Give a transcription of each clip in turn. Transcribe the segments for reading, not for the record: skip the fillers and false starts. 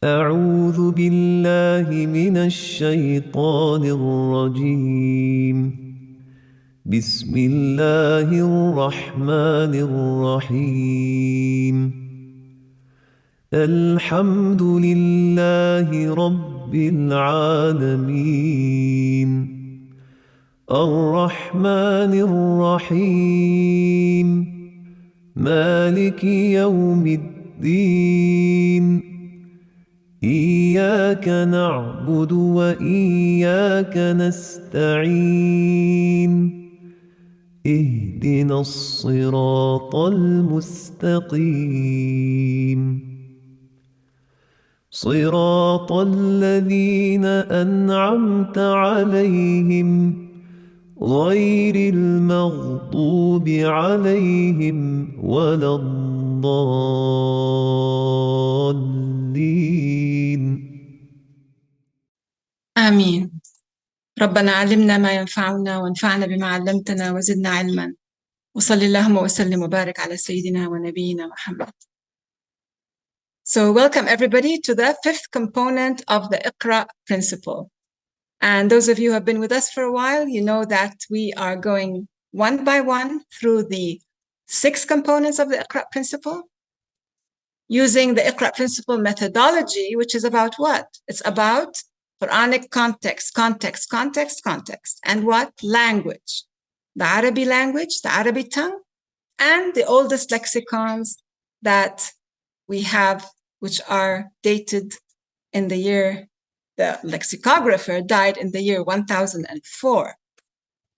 أعوذ بالله من الشيطان الرجيم. بسم الله الرحمن الرحيم. الحمد لله رب العالمين. الرحمن الرحيم. مالك يوم الدين. إياك نعبد وإياك نستعين. اهدنا الصراط المستقيم. صراط الذين أنعمت عليهم غير المغضوب عليهم ولا الضالين. آمين. ربنا علمنا ما ينفعنا وانفعنا بما علمتنا وزدنا علما وصل اللهم وسلم وبارك على سيدنا ونبينا محمد. So welcome everybody to the fifth component of the Iqra principle. And those of you who have been with us for a while, you know that we are going one by one through the 6 components of the Iqra principle, using the Iqra principle methodology, which is about what? It's about Quranic context, and what? Language. The Arabi language, the Arabi tongue, and the oldest lexicons that we have, which are dated in the year, the lexicographer died in the year 1004.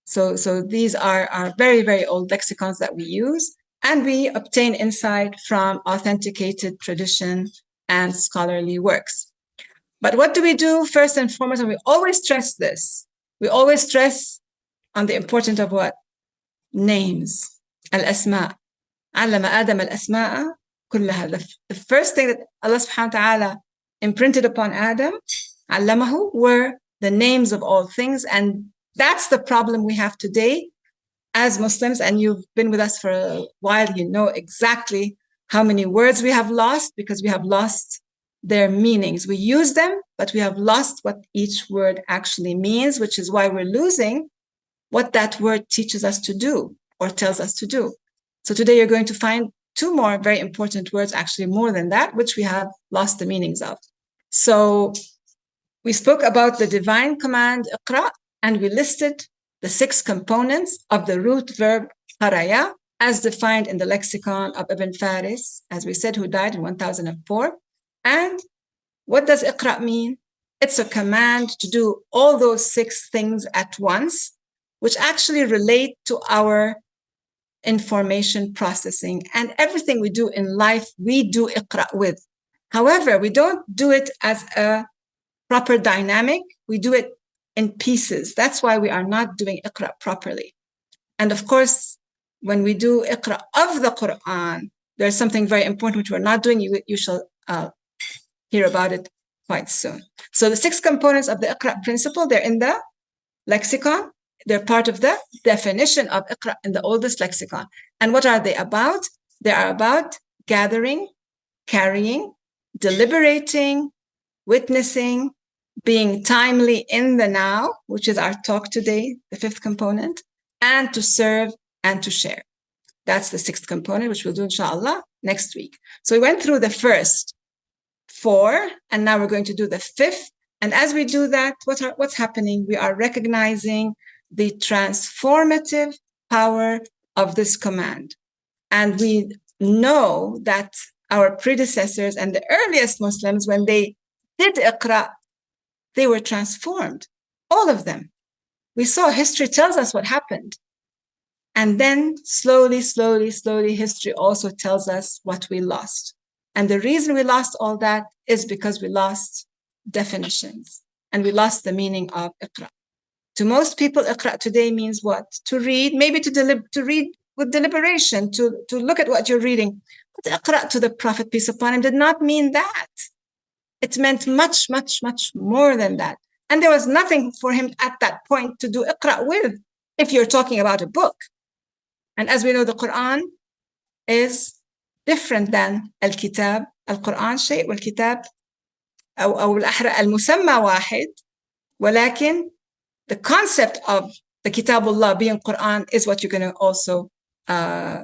So these are very, very old lexicons that we use, and we obtain insight from authenticated tradition and scholarly works. But what do we do first and foremost? And we always stress this. We always stress on the importance of what? Names. Al-asma. Allama Adam al-asma'a kullaha. The first thing that Allah subhanahu wa ta'ala imprinted upon Adam, allamahu, were the names of all things. And that's the problem we have today as Muslims. And you've been with us for a while. You know exactly how many words we have lost, because we have lost their meanings. We use them, but we have lost what each word actually means, which is why we're losing what that word teaches us to do or tells us to do. So today you're going to find 2 more very important words, actually more than that, which we have lost the meanings of. So we spoke about the divine command, Iqra, and we listed the 6 components of the root verb qaraya, as defined in the lexicon of Ibn Faris, as we said, who died in 1004. And what does Iqra mean? It's a command to do all those 6 things at once, which actually relate to our information processing. And everything we do in life, we do Iqra with. However, we don't do it as a proper dynamic. We do it in pieces. That's why we are not doing Iqra properly. And of course, when we do Iqra of the Qur'an, there's something very important which we're not doing. You shall hear about it quite soon. So the 6 components of the Iqra principle, they're in the lexicon. They're part of the definition of Iqra in the oldest lexicon. And what are they about? They are about gathering, carrying, deliberating, witnessing, being timely in the now, which is our talk today, the 5th component, and to serve and to share. That's the 6th component, which we'll do, inshallah, next week. So we went through the first 4, and now we're going to do the 5th. And as we do that, what's happening? We are recognizing the transformative power of this command. And we know that our predecessors and the earliest Muslims, when they did Iqra, they were transformed, all of them. We saw history tells us what happened. And then slowly, history also tells us what we lost. And the reason we lost all that is because we lost definitions and we lost the meaning of Iqra. To most people, Iqra today means what? To read, maybe to read with deliberation, to look at what you're reading. But Iqra to the Prophet, peace upon him, did not mean that. It meant much, much, much more than that. And there was nothing for him at that point to do Iqra with, if you're talking about a book. And as we know, the Qur'an is different than Al-Kitab. Al-Qur'an shay, wal-Kitab أو الأحرى المسمى واحد ولكن the concept of the Kitabullah being Qur'an is what you're going to also we're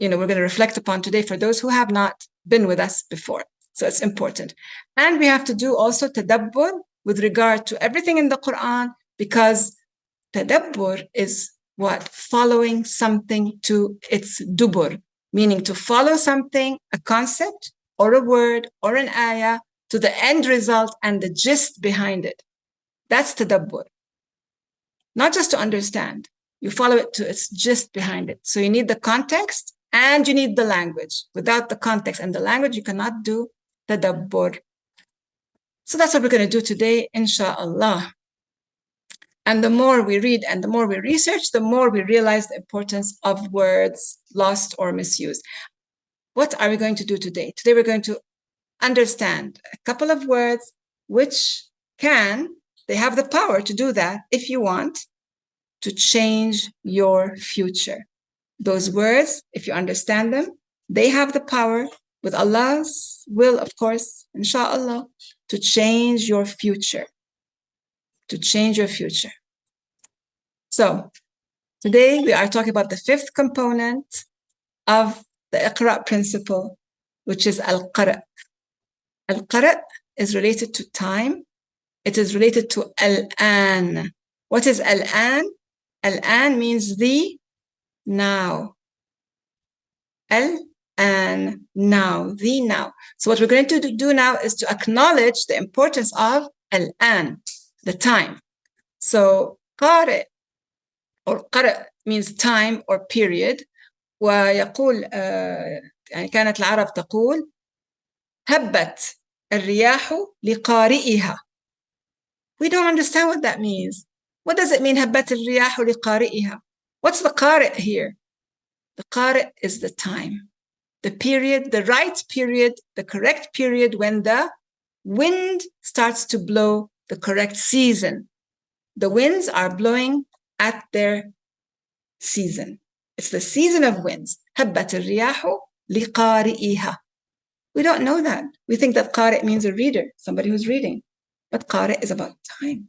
going to reflect upon today for those who have not been with us before. So it's important. And we have to do also tadabbur with regard to everything in the Quran, because tadabbur is what? Following something to its dubur, meaning to follow something, a concept or a word or an ayah, to the end result and the gist behind it. That's tadabbur. Not just to understand. You follow it to its gist behind it. So you need the context and you need the language. Without the context and the language, you cannot do tadabbur. So that's what we're going to do today, inshallah. And the more we read and the more we research, the more we realize the importance of words lost or misused. What are we going to do today? Today we're going to understand a couple of words which they have the power to do that if you want to change your future. Those words, if you understand them, they have the power, with Allah's will, of course, inshallah, to change your future. To change your future. So today we are talking about the fifth component of the Iqra principle, which is al-qara'. Al-qara' is related to time. It is related to al-an. What is al-an? Al-an means the now. Al-an, now, the now. So what we're going to do now is to acknowledge the importance of al-an, the time. So qari' or qara' means time or period. ويقول يعني كانت العرب تقول هبت الرياح لقارئها. We don't understand what that means. What does it mean هبت الرياح لقارئها? What's the qari' here? The qari' is the time, the period, the right period, the correct period when the wind starts to blow, the correct season. The winds are blowing at their season. It's the season of winds. هبت الرياح لقارئها. We don't know that. We think that qari' means a reader, somebody who's reading. But qari' is about time,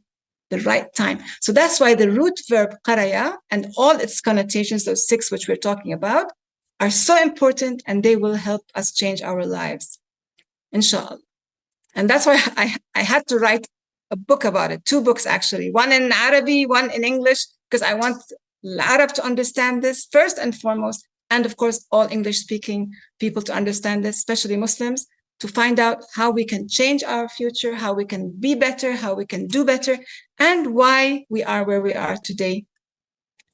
the right time. So that's why the root verb qaraya and all its connotations, those 6 which we're talking about, are so important, and they will help us change our lives, inshallah. And that's why I had to write a book about it, 2 books actually, one in Arabi, one in English, because I want Arab to understand this first and foremost, and of course all English-speaking people to understand this, especially Muslims, to find out how we can change our future, how we can be better, how we can do better, and why we are where we are today.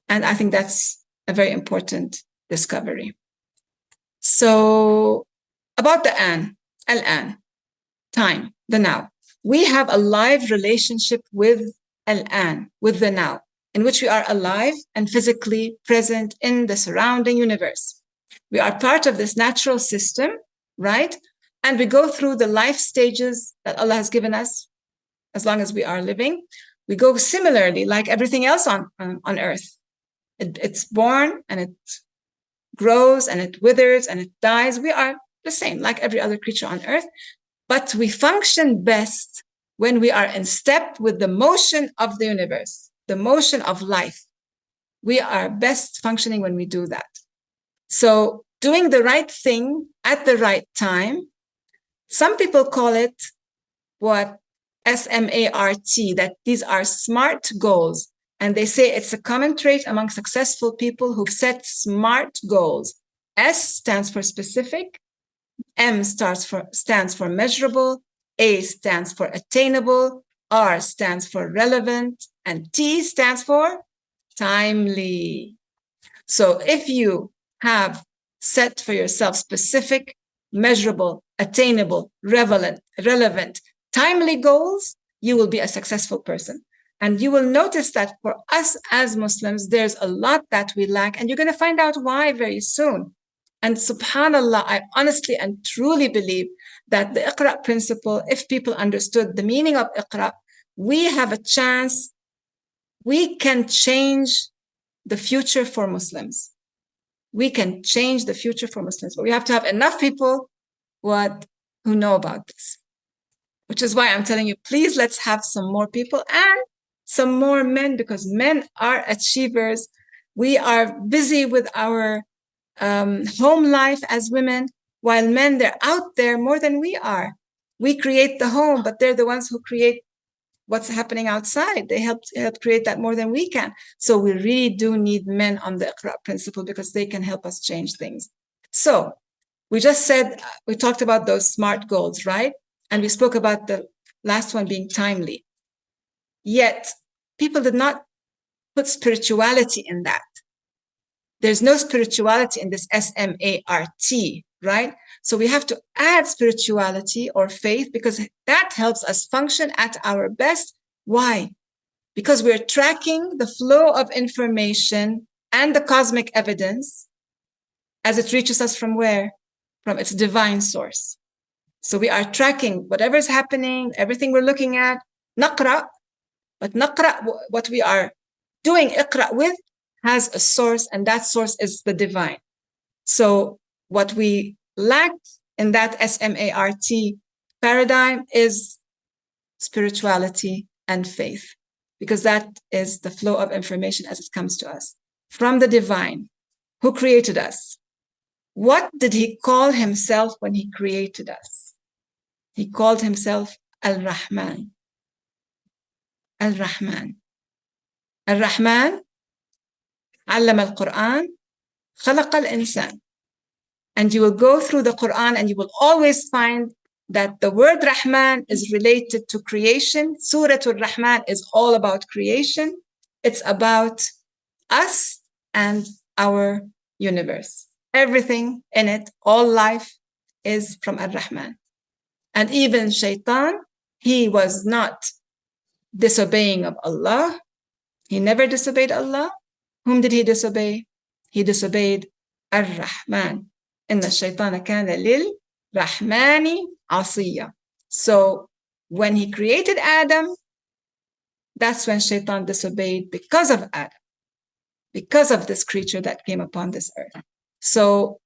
And I think that's a very important discovery. So about the al-an, time, the now. We have a live relationship with al-an, with the now, in which we are alive and physically present in the surrounding universe. We are part of this natural system, right? And we go through the life stages that Allah has given us as long as we are living. We go similarly like everything else on earth. It's born and it grows and it withers and it dies. We are the same like every other creature on earth, but we function best when we are in step with the motion of the universe, the motion of life. We are best functioning when we do that. So doing the right thing at the right time, some people call it what? SMART, that these are SMART goals. And they say it's a common trait among successful people who've set SMART goals. S stands for specific, M stands for measurable, A stands for attainable, R stands for relevant, and T stands for timely. So if you have set for yourself specific, measurable, attainable, relevant, timely goals, you will be a successful person. And you will notice that for us as Muslims, there's a lot that we lack, and you're going to find out why very soon. And subhanAllah, I honestly and truly believe that the Iqra principle, if people understood the meaning of Iqra, we have a chance. We can change the future for Muslims. We can change the future for Muslims, but we have to have enough people who know about this. which is why I'm telling you, please, let's have some more people and some more men, because men are achievers. We are busy with our home life as women, while men, they're out there more than we are. We create the home, but they're the ones who create what's happening outside. They help create that more than we can. So we really do need men on the Iqra principle, because they can help us change things. So we just said, we talked about those SMART goals, right? And we spoke about the last one being timely. Yet people did not put spirituality in that. There's no spirituality in this SMART, right? So we have to add spirituality or faith, because that helps us function at our best. Why? Because we're tracking the flow of information and the cosmic evidence as it reaches us from where? From its divine source. So we are tracking whatever is happening, everything we're looking at, naqra, but naqra, what we are doing Iqra with, has a source, and that source is the divine. So what we lack in that SMART paradigm is spirituality and faith, because that is the flow of information as it comes to us from the divine who created us. What did he call himself when he created us? He called himself Al-Raḥmaan. Al-Raḥmaan. Al-Raḥmaan علم القرآن خلق الإنسان. And you will go through the Quran and you will always find that the word Raḥmaan is related to creation. Surah Al-Raḥmaan is all about creation. It's about us and our universe. Everything in it, all life, is from Ar-Raḥmaan. And even Shaitan, he was not disobeying of Allah. He never disobeyed Allah. Whom did he disobey? He disobeyed Ar-Raḥmaan. Inna Shaitana kana lil Raḥmani asiya. So when he created Adam, that's when Shaitan disobeyed, because of Adam, because of this creature that came upon this earth. So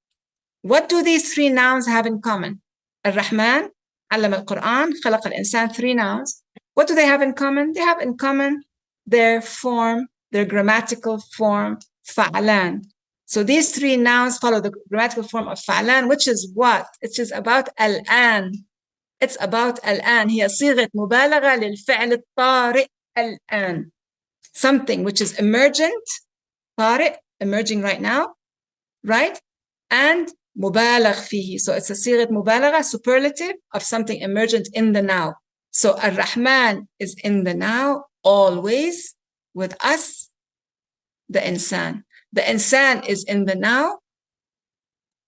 what do these three nouns have in common? Ar-Raḥmaan, علم القرآن, خلق الإنسان, three nouns. What do they have in common? They have in common their form, their grammatical form, fa'lan. So these three nouns follow the grammatical form of fa'lan, which is what? It is about al-an. It's about al-an. هي صيغة مبالغة للفعل الطارئ al-an. Something which is emergent, طارئ, emerging right now, right? And مبالغ فيه. So it's a صيغة مبالغة, superlative of something emergent in the now. So Ar-Raḥmaan is in the now, always, with us, the inssaan. The inssaan is in the now,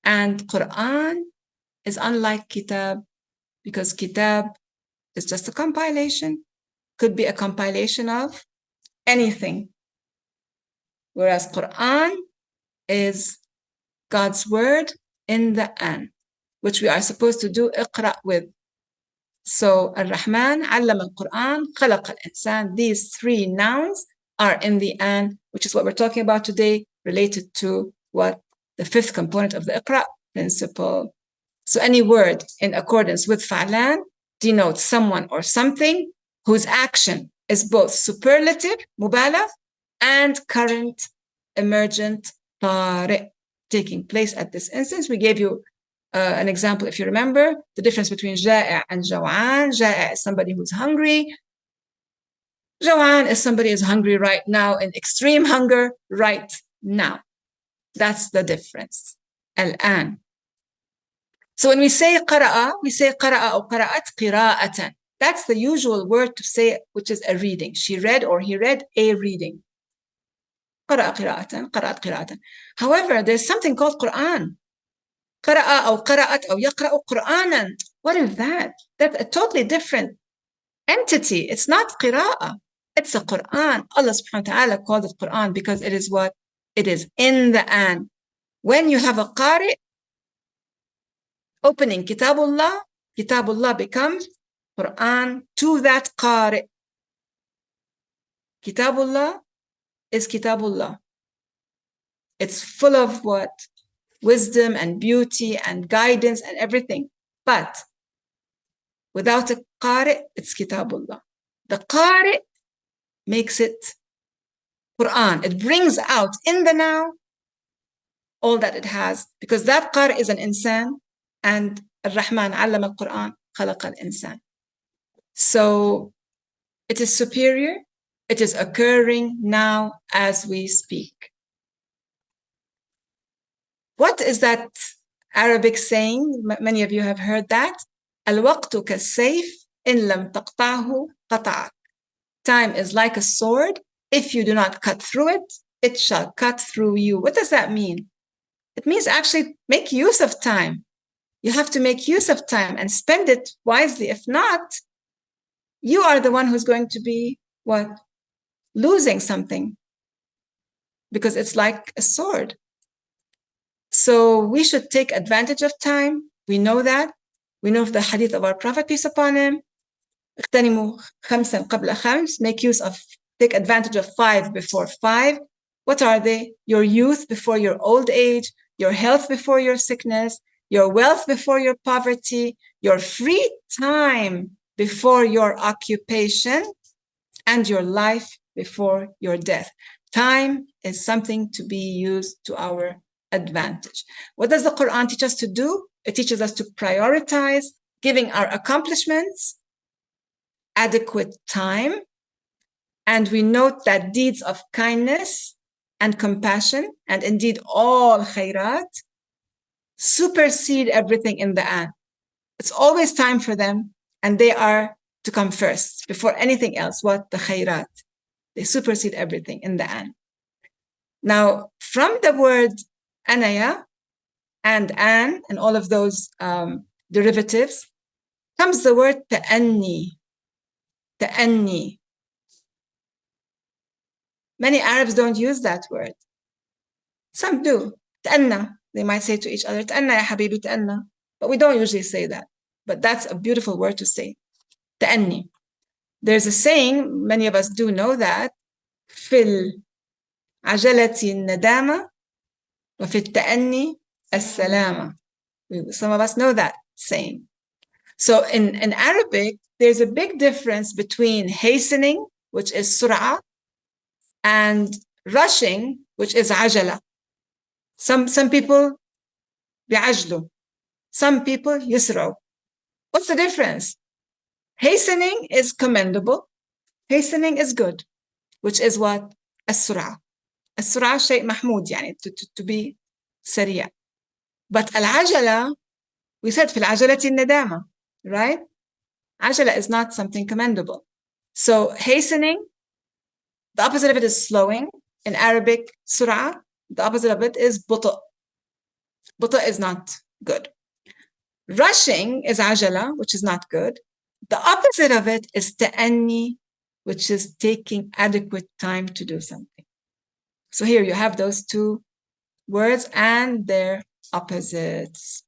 and Qur'an is unlike kitab, because kitab is just a compilation, could be a compilation of anything, whereas Qur'an is God's word in the an, which we are supposed to do Iqra with. So Ar-Raḥmaan, علم القرآن, خلق الإنسان, these three nouns are in the an, which is what we're talking about today, related to what? The fifth component of the Iqra principle. So any word in accordance with fa'lan denotes someone or something whose action is both superlative, mubalagh, and current, emergent, tari', taking place at this instance. We gave you an example, if you remember, the difference between ja'i' and jaw'an. Ja'i' is somebody who's hungry. Jaw'an is somebody who's hungry right now, in extreme hunger right now. That's the difference. Al-an. So when we say qara'a, we say qara'a or qara'at qira'atan. That's the usual word to say, which is a reading. She read or he read a reading. Qara'a qira'atan, qara'at qira'atan. However, there's something called Qur'an. Qara'a or qara'at or yaqra'u Qur'anan. What is that? That's a totally different entity. It's not qira'ah. It's a Qur'an. Allah subhanahu wa ta'ala called it Qur'an because it is what? It is in the an. When you have a qari' opening Kitabullah becomes Qur'an to that qari'. Kitabullah is Kitabullah. It's full of what? Wisdom and beauty and guidance and everything. But Without a qari, it's kitabullah. The qari makes it Qur'an. It brings out in the now all that it has, because that qari is an inssaan, and Raḥmaan علم القرآن خلق الإنسان. So it is superior. It is occurring now as we speak. What is that Arabic saying? Many of you have heard that. الوقت كالسيف إن لم تقطعه قطعك. Time is like a sword. If you do not cut through it, it shall cut through you. What does that mean? It means actually make use of time. You have to make use of time and spend it wisely. If not, you are the one who's going to be what? Losing something, because it's like a sword. So we should take advantage of time. We know that. We know of the hadith of our Prophet, peace upon him. اغتنموا خمسا قبل خمس. Make use of, take advantage of 5 before 5. What are they? Your youth before your old age, your health before your sickness, your wealth before your poverty, your free time before your occupation, and your life before your death. Time is something to be used to our advantage. What does the Quran teach us to do? It teaches us to prioritize giving our accomplishments adequate time. And we note that deeds of kindness and compassion, and indeed all khairat, supersede everything in the end. It's always time for them, and they are to come first before anything else. What? The khairat. They supersede everything in the end. Now, from the word anaya and an and all of those derivatives comes the word ta'anni. Ta'anni. Many Arabs don't use that word. Some do. Ta'anna. They might say to each other, ta'anna ya habibi ta'anna. But we don't usually say that. But that's a beautiful word to say. Ta'anni. There's a saying, many of us do know that, fil ajalati nadama wa fit ta'anni as-salama. Some of us know that saying. So in Arabic, there's a big difference between hastening, which is sur'a, and rushing, which is ajala. Some people bi'ajlu. Some people yusra'u. What's the difference? Hastening is commendable. Hastening is good, which is what? As-sur'a. As-sur'a shay mahmoud, yani, to be sariya. But al-ajala, we said fil ajalati nadama, right? Ajala is not something commendable. So hastening, the opposite of it is slowing. In Arabic, sur'a, the opposite of it is buta. Buta is not good. Rushing is ajala, which is not good. The opposite of it is ta'anni, which is taking adequate time to do something. So here you have those two words and their opposites.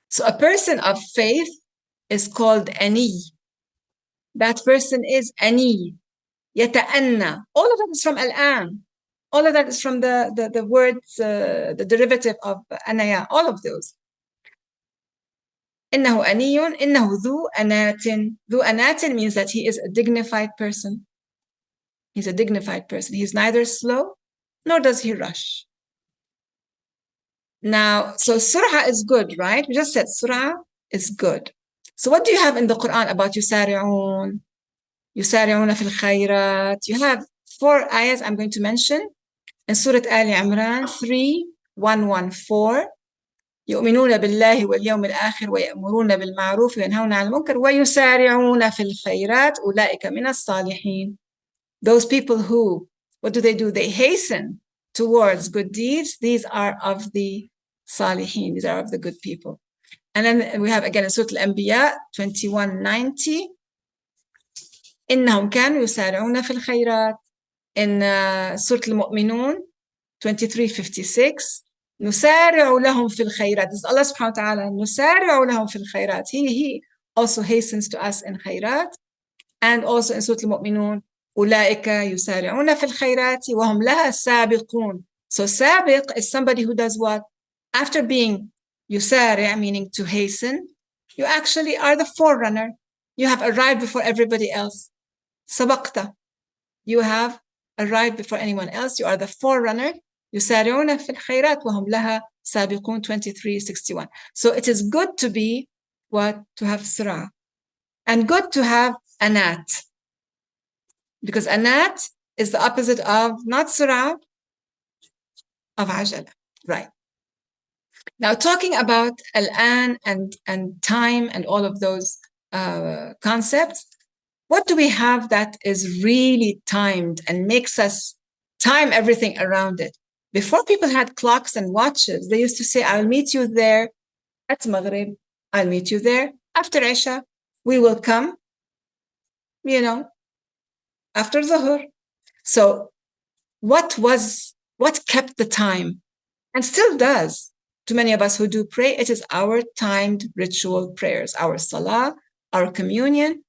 So a person of faith is called ani. That person is ani. Yata'anna. All of that is from al-an. All of that is from the words, the derivative of anaya. All of those. إنه أني, إنه ذو أنات. ذو أنات means that he is a dignified person. He's a dignified person. He's neither slow nor does he rush. Now, so sur'a is good, right? We just said sur'a is good. So what do you have in the Quran about yusari'un? Yusari'una fil khayrat. You have 4 ayahs I'm going to mention in Surah Ali Imran 3:114. يؤمنون بالله واليوم الآخر ويأمرون بالمعروف وينهون عن المنكر ويسارعون في الخيرات أولئك من الصالحين. Those people who, what do? They hasten towards good deeds. These are of the salihin. These are of the good people. And then we have again in Surah Al-Anbiya 21:90. إنهم كانوا يسارعون في الخيرات. In Surah Al-Mu'minun 23:56. نسارع لهم في الخيرات. This is Allah subhanahu wa ta'ala. نسارع لهم في الخيرات. He also hastens to us in khairat. And also in Surah Al-Mu'minun, أولئك يسارعون في الخيرات وهم لها سابقون. So سابق is somebody who does what? After being يسارع, meaning to hasten, You actually are the forerunner. You have arrived before everybody else. سبقت. You have arrived before anyone else. You are the forerunner. يسارعون في الخيرات وهم لها سابقون 23:61. So it is good to be what? To have surah. And good to have anat. Because anat is the opposite of not surah, of ajala. Right. Now talking about al-an and time and all of those concepts, what do we have that is really timed and makes us time everything around it? Before people had clocks and watches, they used to say, I'll meet you there at Maghrib. I'll meet you there after Isha. We will come, after Zuhur. So what kept the time and still does to many of us who do pray? It is our timed ritual prayers, our salah, our communion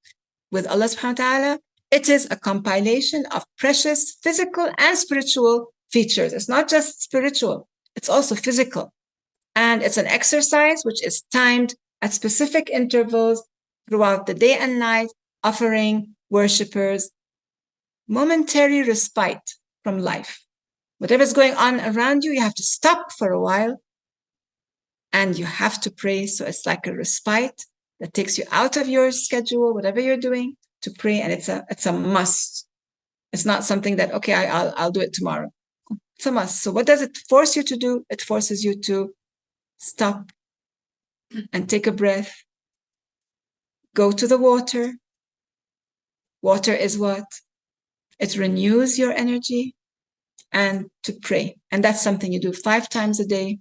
with Allah subhanahu wa ta'ala. It is a compilation of precious physical and spiritual features. It's not just spiritual, it's also physical. And it's an exercise which is timed at specific intervals throughout the day and night, offering worshippers momentary respite from life. Whatever's going on around you, you have to stop for a while and you have to pray. So it's like a respite that takes you out of your schedule, whatever you're doing, to pray. And it's a must. It's not something that, okay, I'll do it tomorrow. It's a must. So what does it force you to do? It forces you to stop and take a breath. Go to the water. Water is what? It renews your energy. And to pray. And that's something you do 5 times a day.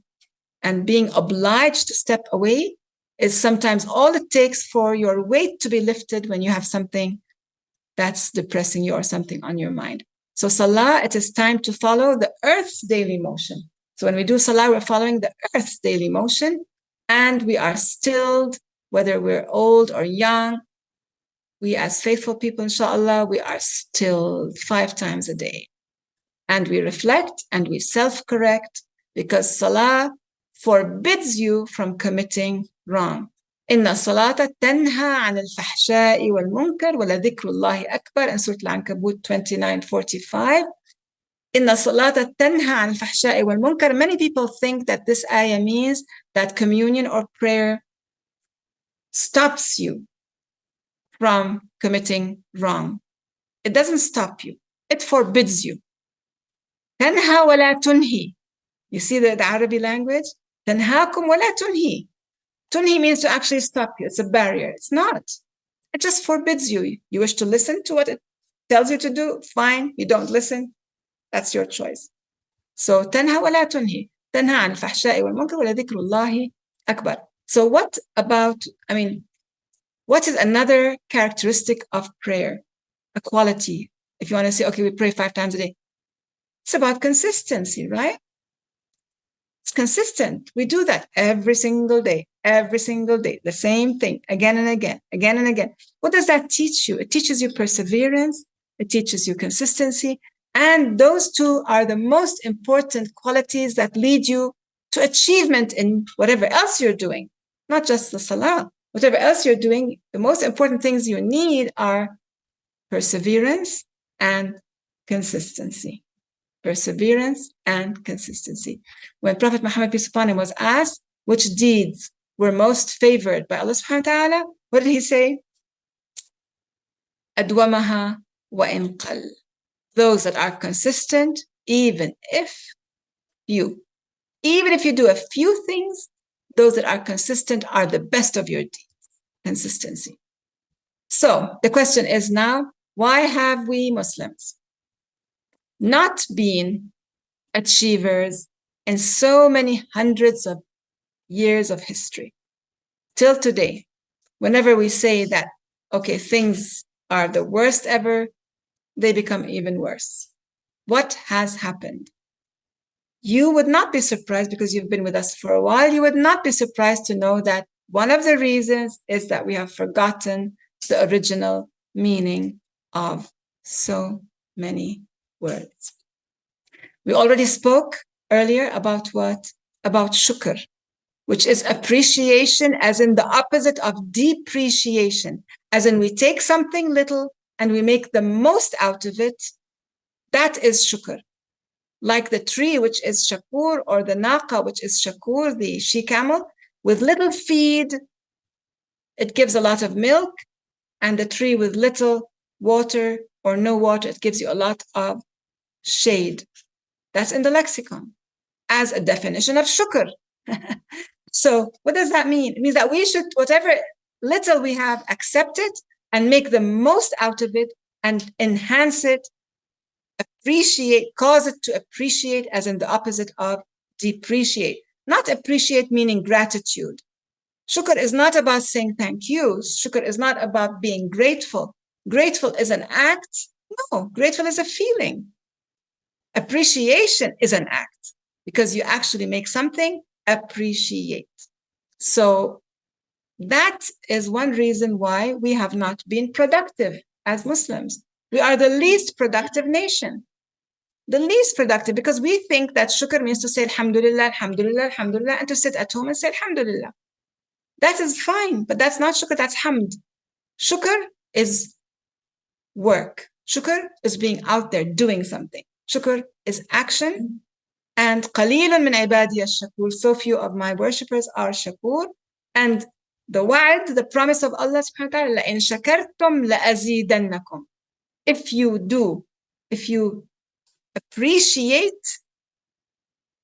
And being obliged to step away is sometimes all it takes for your weight to be lifted when you have something that's depressing you or something on your mind. So salah, it is time to follow the earth's daily motion. So when we do salah, we're following the earth's daily motion and we are stilled, whether we're old or young. We as faithful people, inshallah, we are stilled 5 times a day. And we reflect and we self-correct because salah forbids you from committing wrong. إن الصلاة تنهى عن الفحشاء والمنكر ولذكر الله أكبر in Surah Al-Ankabut 29:45. إن الصلاة تنهى عن الفحشاء والمنكر. Many people think that this ayah means that communion or prayer stops you from committing wrong. It doesn't stop you. It forbids you. تنهى ولا تنهي. You see the Arabi language? تنهاكم ولا تنهي. Tunhi means to actually stop you. It's a barrier. It's not. It just forbids you. You wish to listen to what it tells you to do? Fine. You don't listen. That's your choice. So تنهى ولا تنهي. تنهى عن الفحشاء والمنكر ولذكر الله أكبر. So what is another characteristic of prayer? A quality. If you want to say, okay, we pray 5 times a day. It's about consistency, right? It's consistent. We do that every single day, the same thing, again and again, again and again. What does that teach you? It teaches you perseverance. It teaches you consistency. And those two are the most important qualities that lead you to achievement in whatever else you're doing, not just the salah. Whatever else you're doing, the most important things you need are perseverance and consistency. Perseverance and consistency. When Prophet Muhammad, peace upon him, was asked which deeds were most favored by Allah subhanahu wa ta'ala, what did he say? أدومها وإن قل. Those that are consistent, even if you do a few things, those that are consistent are the best of your deeds. Consistency. So the question is now, why have we Muslims not been achievers in so many hundreds of years of history? Till today, whenever we say that, okay, things are the worst ever, they become even worse. What has happened? You would not be surprised, because you've been with us for a while, you would not be surprised to know that one of the reasons is that we have forgotten the original meaning of so many words. We already spoke earlier about what? About shukr. which is appreciation, as in the opposite of depreciation, as in we take something little and we make the most out of it. That is shukr. Like the tree, which is shakur, or the naqa, which is shakur, the she-camel, with little feed, it gives a lot of milk, and the tree with little water or no water, it gives you a lot of shade. That's in the lexicon as a definition of shukr. So what does that mean? It means that we should, whatever little we have, accept it and make the most out of it and enhance it, appreciate, cause it to appreciate, as in the opposite of depreciate. Not appreciate meaning gratitude. Shukr is not about saying thank you. Shukr is not about being grateful. Grateful is an act. No, grateful is a feeling. Appreciation is an act because you actually make something appreciate. So that is one reason why we have not been productive as Muslims. We are the least productive nation. The least productive, because we think that shukr means to say alhamdulillah, alhamdulillah, alhamdulillah, and to sit at home and say alhamdulillah. That is fine, but that's not shukr, that's hamd. Shukr is work. Shukr is being out there doing something. Shukr is action. And qalilun min ibadiya shakur. So few of my worshippers are shakur. And the wa'd, the promise of Allah subhanahu wa ta'ala, لَإِن شَكَرْتُمْ لَأَزِيدَنَّكُمْ. If you appreciate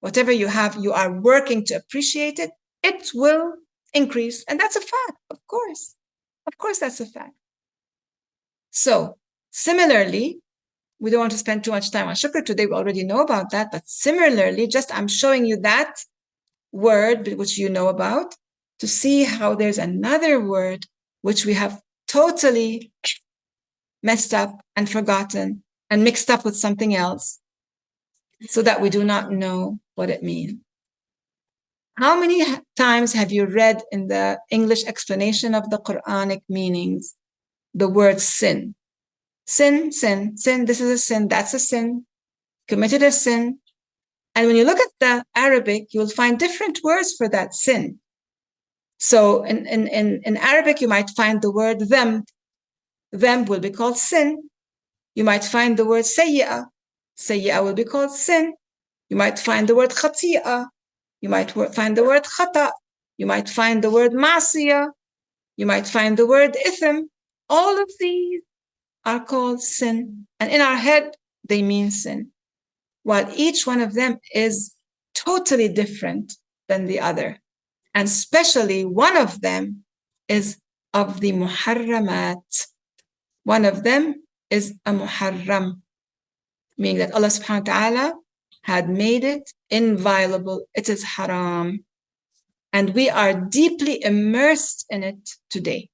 whatever you have, you are working to appreciate it, it will increase. And that's a fact, of course. Of course, that's a fact. So, similarly, we don't want to spend too much time on shukr today. We already know about that. But similarly, just I'm showing you that word, which you know about, to see how there's another word which we have totally messed up and forgotten and mixed up with something else so that we do not know what it means. How many times have you read in the English explanation of the Quranic meanings the word sin? Sin, sin, sin, this is a sin, that's a sin, committed a sin. And when you look at the Arabic, you'll find different words for that sin. So in Arabic, you might find the word dhanb. Dhanb will be called sin. You might find the word sayyi'ah. Sayyi'ah will be called sin. You might find the word khati'ah. You might find the word khata. You might find the word ma'siyah. You might find the word ithm. All of these are called sin. And in our head, they mean sin. While each one of them is totally different than the other. And especially one of them is of the muharramat. One of them is a muharram, meaning that Allah subhanahu wa ta'ala had made it inviolable. It is haram. And we are deeply immersed in it today.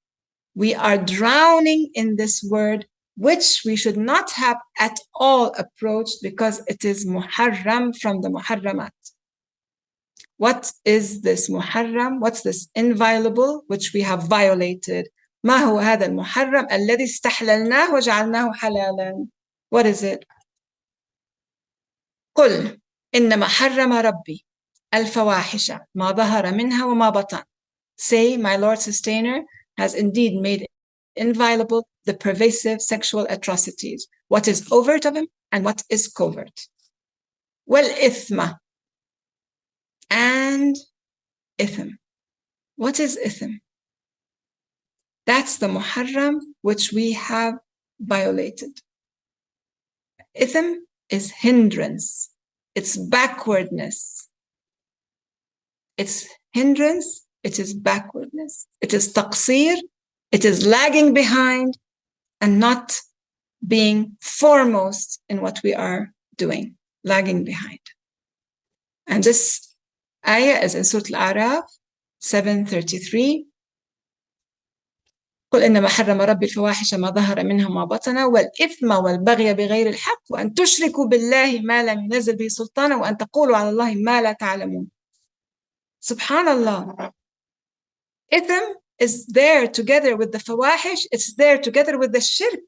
We are drowning in this word, which we should not have at all approached because it is muharram from the muharramat. What is this muharram? What's this inviolable, which we have violated? ما هو هذا المحرم الذي استحللناه وجعلناه حلالا? What is it? قل إنما حرم ربي الفواحش ما ظهر منها وما بطن. Say, my Lord Sustainer has indeed made inviolable the pervasive sexual atrocities, what is overt of him and what is covert. والإثم, and ithm. What is ithm? That's the muharram which we have violated. Ithm is hindrance. It's backwardness. It's hindrance. It is backwardness. It is taqsir. It is lagging behind and not being foremost in what we are doing, lagging behind. And this ayah is in Surah Al-A'raf 7:33. قل إنما حرم ربي الفواحش ما ظهر منها وما بطن والإثم والبغي بغير الحق وأن تشركوا بالله ما لم ينزل به سلطانا وأن تقولوا على الله ما لا تعلمون. Subhanallah. Ithm is there together with the fawahish. It's there together with the shirk.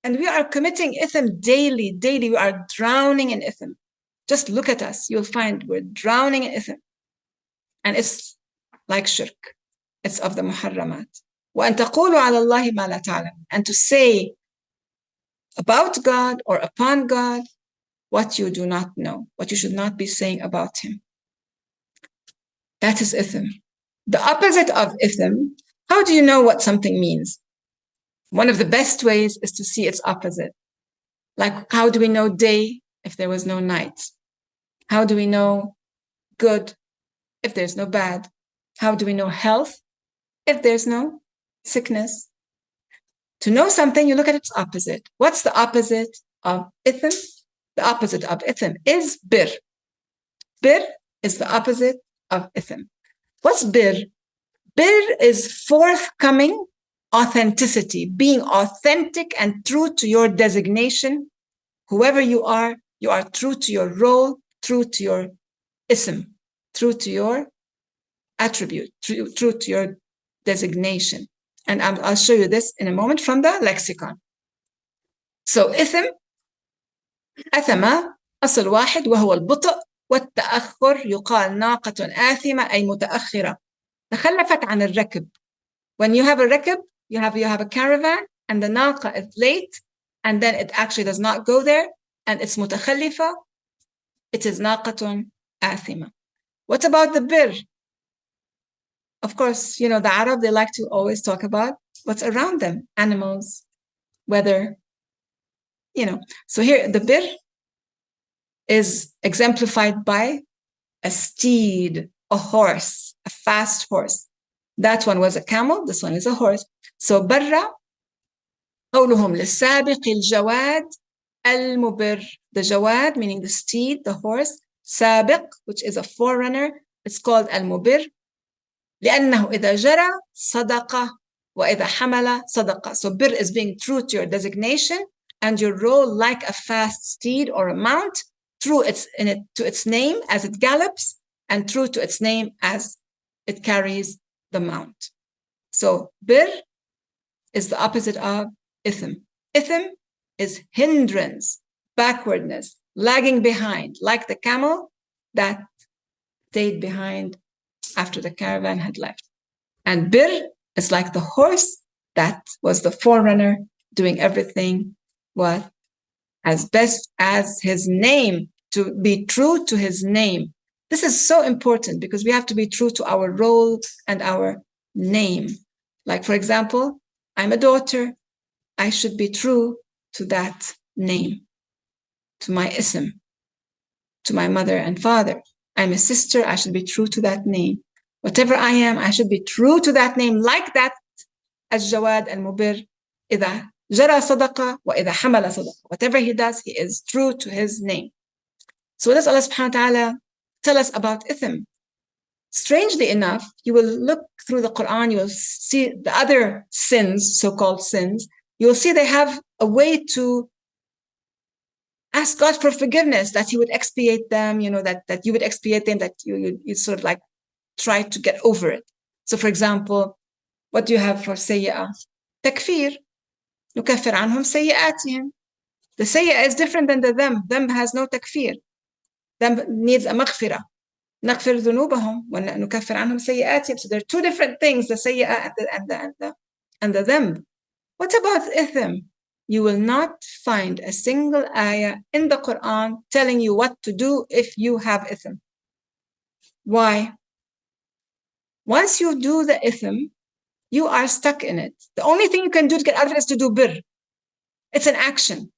And we are committing ithm daily, daily. We are drowning in ithm. Just look at us. You'll find we're drowning in ithm. And it's like shirk. It's of the muharramat. وَأَن تَقُولُوا عَلَى اللَّهِ مَا لَا تَعْلَمُونَ. And to say about God or upon God what you do not know, what you should not be saying about him. That is ithm. The opposite of ithm, how do you know what something means? One of the best ways is to see its opposite. Like, how do we know day if there was no night? How do we know good if there's no bad? How do we know health if there's no sickness? To know something, you look at its opposite. What's the opposite of ithm? The opposite of ithm is bir. Bir is the opposite of ithm. What's bir? Bir is forthcoming authenticity, being authentic and true to your designation. Whoever you are true to your role, true to your ism, true to your attribute, true to your designation. And I'll show you this in a moment from the lexicon. So ithm, أثم أصل واحد وهو البطء والتأخر. يقال ناقة آثمة أي متأخرة تخلفت عن الركب. When you have a rakib, you have a caravan and the naqa is late and then it actually does not go there and it's mutakhalifa, it is naqatun athima. What about the bir? Of course, you know, the Arab, they like to always talk about what's around them, animals, weather, you know. So here, the bir is exemplified by a steed, a horse, a fast horse. That one was a camel, this one is a horse. So برا قولهم للسابق الجواد المبر. The jawad, meaning the steed, the horse. سابق, which is a forerunner, it's called المبر. لأنه إذا جرى صدقة وإذا حمل صدقة. So bir is being true to your designation and your role like a fast steed or a mount, true to its name as it gallops and true to its name as it carries the mount. So bir is the opposite of ithm. Ithm is hindrance, backwardness, lagging behind, like the camel that stayed behind after the caravan had left. And bir is like the horse that was the forerunner, doing everything what as best as his name, to be true to his name. This is so important because we have to be true to our role and our name. Like, for example, I'm a daughter. I should be true to that name, to my ism, to my mother and father. I'm a sister. I should be true to that name. Whatever I am, I should be true to that name, like that as Jawad al-Mubir. إذا جرى صدقة وإذا حمل صدقة. Whatever he does, he is true to his name. So what does Allah subhanahu wa ta'ala tell us about ithm? Strangely enough, you will look through the Qur'an, you will see the other sins, so-called sins, you will see they have a way to ask God for forgiveness, that he would expiate them, you know, that you would expiate them, that you sort of like try to get over it. So for example, what do you have for sayyi'ah? Takfir. نكفر عنهم سيئاتهم. The sayyi'ah is different than the dhanb. Dhanb has no takfir. Dhanb needs a maghfirah. نغفر ذنوبهم ونكفر عنهم سيئاتهم. So there are two different things, the sayyi'ah and the dhanb. What about ithm? You will not find a single ayah in the Quran telling you what to do if you have ithm. Why? Once you do the ithm, you are stuck in it. The only thing you can do to get out of it is to do bir. It's an action.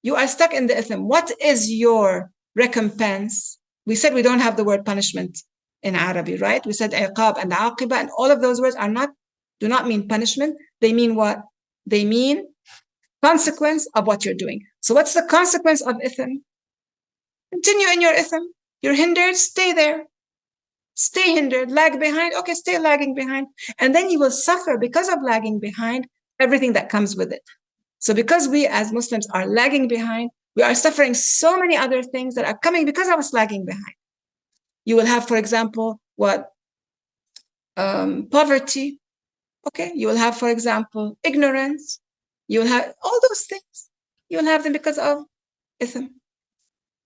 You are stuck in the ithm. What is your recompense? We said we don't have the word punishment in Arabi, right? We said iqab and aqiba, and all of those words do not mean punishment. They mean what? They mean consequence of what you're doing. So what's the consequence of ithm? Continue in your ithm. You're hindered, stay there. Stay hindered, lag behind. Okay, stay lagging behind. And then you will suffer because of lagging behind everything that comes with it. So because we as Muslims are lagging behind, we are suffering so many other things that are coming because I was lagging behind. You will have, for example, poverty. Okay, you will have, for example, ignorance. You will have all those things. You will have them because of ithm.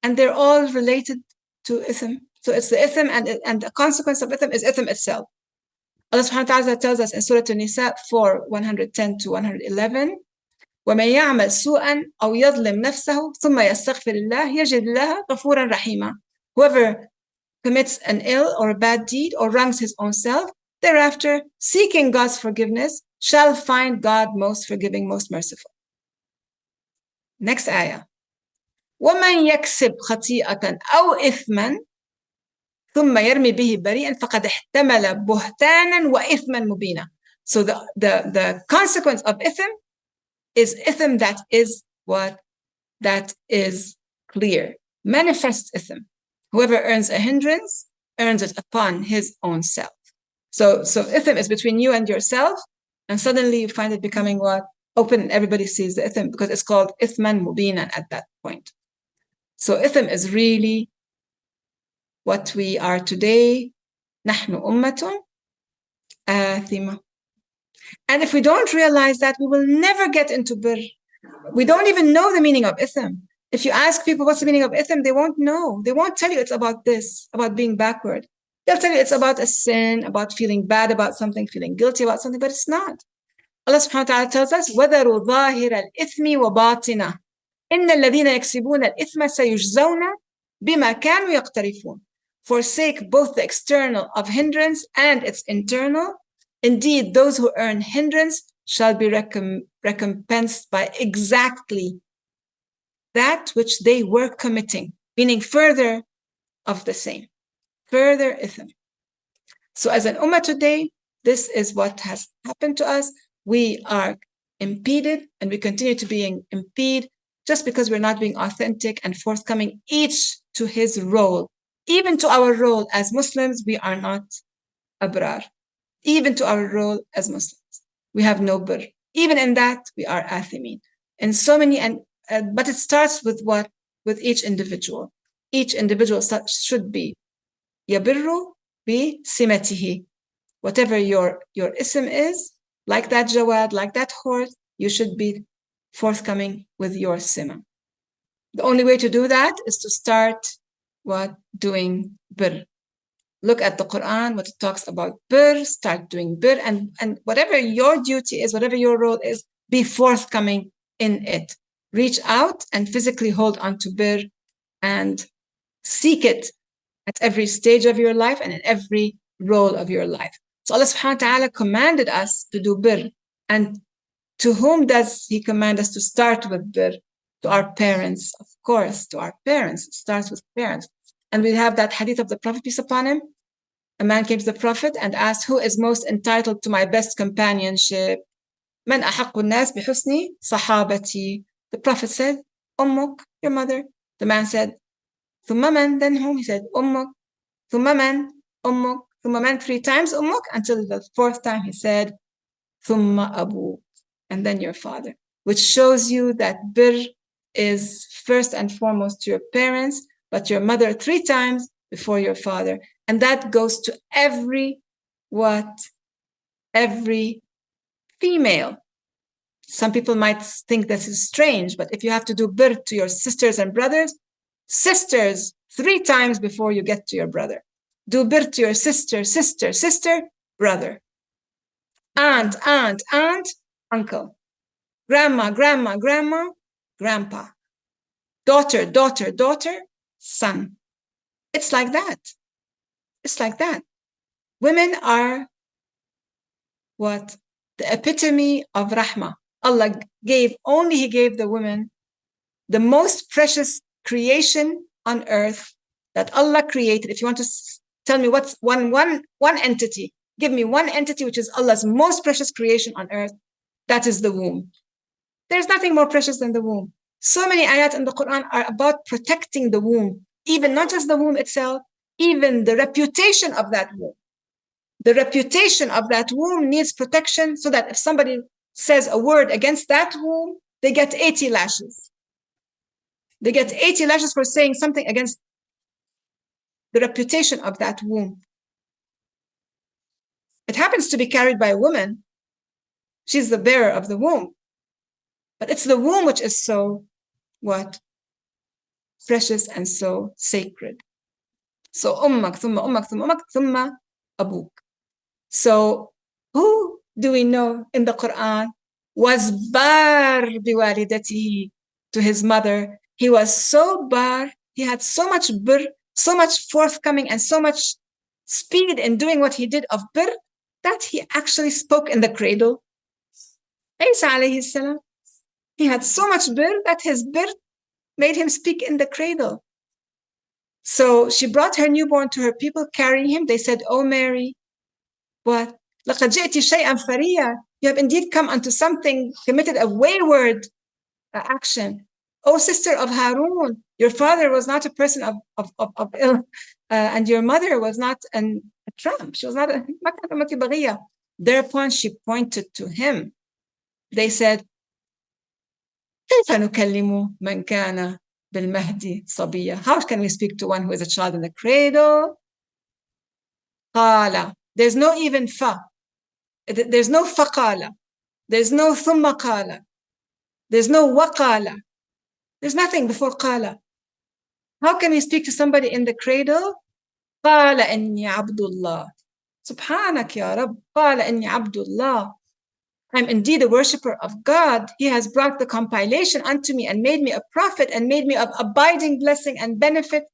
And they're all related to ithm. So it's the ithim, and the consequence of ithim is ithim itself. Allah subhanahu wa ta'ala tells us in Surah An-Nisa 4:110 to 111, وَمَنْ يَعْمَلْ سُوءًا أَوْ يَظْلِمْ نَفْسَهُ ثُمَّ يَسْتَغْفِرِ اللَّهَ يَجِدْ اللَّهَ غَفُورًا رَحِيمًا. Whoever commits an ill or a bad deed or wrongs his own self, thereafter, seeking God's forgiveness, shall find God most forgiving, most merciful. Next ayah. وَمَنْ يَكْسِبْ خَطِيئَةً أَوْ إِثْمًا ثُمَّ يَرْمِ بِهِ بَرِيئًا فَقَدْ احْتَمَلَ بُهْتَانًا وَإِثْمًا مُبِينًا. So the consequence of ithim is ithim that is what? That is clear. Manifest ithim. Whoever earns a hindrance, earns it upon his own self. So ithim is between you and yourself, and suddenly you find it becoming what? Open, and everybody sees the ithim, because it's called ithman mubinan at that point. So ithim is really what we are today. نحن أمة آثمة. And if we don't realize that, we will never get into bir. We don't even know the meaning of ithim. If you ask people what's the meaning of ithim, they won't know. They won't tell you it's about this, about being backward. They'll tell you it's about a sin, about feeling bad about something, feeling guilty about something, but it's not. Allah subhanahu wa ta'ala tells us, وَذَرُوا ظَاهِرَ الْإِثْمِ وَبَاطِنَهُ إِنَّ الَّذِينَ يَكْسِبُونَ الْإِثْمَ سَيُجْزَوْنَ بِمَا كَانُوا يَقْتَرِفُونَ. Forsake both the external of hindrance and its internal. Indeed, those who earn hindrance shall be recompensed by exactly that which they were committing, meaning further of the same, further ithim. So as an ummah today, this is what has happened to us. We are impeded, and we continue to be impeded just because we're not being authentic and forthcoming, each to his role. Even to our role as Muslims, we are not abrar. Even to our role as Muslims, we have no bir. Even in that, we are athimin. And so many, but it starts with what? With each individual. Each individual should be yabirru bi simatihi. Whatever your ism is, like that jawad, like that horse, you should be forthcoming with your sima. The only way to do that is to start what? Doing bir. Look at the Qur'an, what it talks about bir, start doing bir, and whatever your duty is, whatever your role is, be forthcoming in it. Reach out and physically hold on to bir and seek it at every stage of your life and in every role of your life. So Allah subhanahu wa ta'ala commanded us to do bir. And to whom does He command us to start with bir? To our parents, of course, to our parents. It starts with parents. And we have that hadith of the Prophet, peace upon him. A man came to the Prophet and asked, who is most entitled to my best companionship? Man أحق الناس بحسن صحابتي. The Prophet said, Ummuk, your mother. The man said, ثم من? Then whom? He said, Ummuk. ثم من? Ummuk. ثم من? 3 times Ummuk, until the 4th time he said, ثم أبوك. And then your father. Which shows you that bir is first and foremost to your parents, but your mother 3 times before your father. And that goes to every female. Some people might think this is strange, but if you have to do bir to your sisters and brothers, sisters 3 times before you get to your brother. Do bir to your sister, brother. Aunt, uncle. Grandma, grandpa. Daughter, son. It's like that. Women are what? The epitome of Raḥmaan. Allah gave the women the most precious creation on earth that Allah created. If you want to tell me what's one entity, give me one entity which is Allah's most precious creation on earth, that is the womb. There's nothing more precious than the womb. So many ayat in the Quran are about protecting the womb, even not just the womb itself, even the reputation of that womb. The reputation of that womb needs protection, so that if somebody says a word against that womb, they get 80 lashes. They get 80 lashes for saying something against the reputation of that womb. It happens to be carried by a woman. She's the bearer of the womb. But it's the womb which is so, what? Precious and so sacred. So أمك ثم أمك ثم أمك ثم أبوك. So who do we know in the Quran was bar biwalidatihi, to his mother? He was so bar, he had so much bir, so much forthcoming and so much speed in doing what he did of bir, that he actually spoke in the cradle. Isa alayhi salam, he had so much bir that his bir made him speak in the cradle. So she brought her newborn to her people, carrying him. They said, "Oh Mary, what? لَقَدْ جِئْتِ شَيْئًا فَرِيًّا. You have indeed come unto something, committed a wayward action. Oh, sister of Harun, your father was not a person of ill, and your mother was not a tramp. She was not a Thereupon she pointed to him. They said, كيف نكلم من كان بالمهدي صبيا? How can we speak to one who is a child in the cradle? قال. There's no even fa. There's no faqala. There's no thumma qala. There's no waqala. There's nothing before qala. How can we speak to somebody in the cradle? قال إني عبد الله. Subhanak ya Rabb. قال إني عبد الله. I'm indeed a worshipper of God. He has brought the compilation unto me and made me a prophet and made me of abiding blessing and benefit.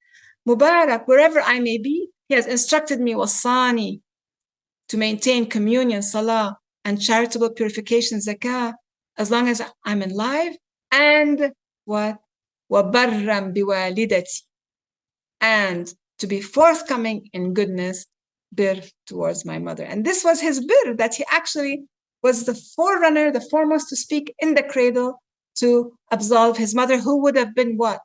Mubarak, wherever I may be, he has instructed me, wasani, to maintain communion, salah, and charitable purification, zakah, as long as I'm alive. And what? وَبَرًّا بِوَالِدَتِي. And to be forthcoming in goodness, bir, towards my mother. And this was his bir, that he actually was the forerunner, the foremost to speak in the cradle to absolve his mother, who would have been what?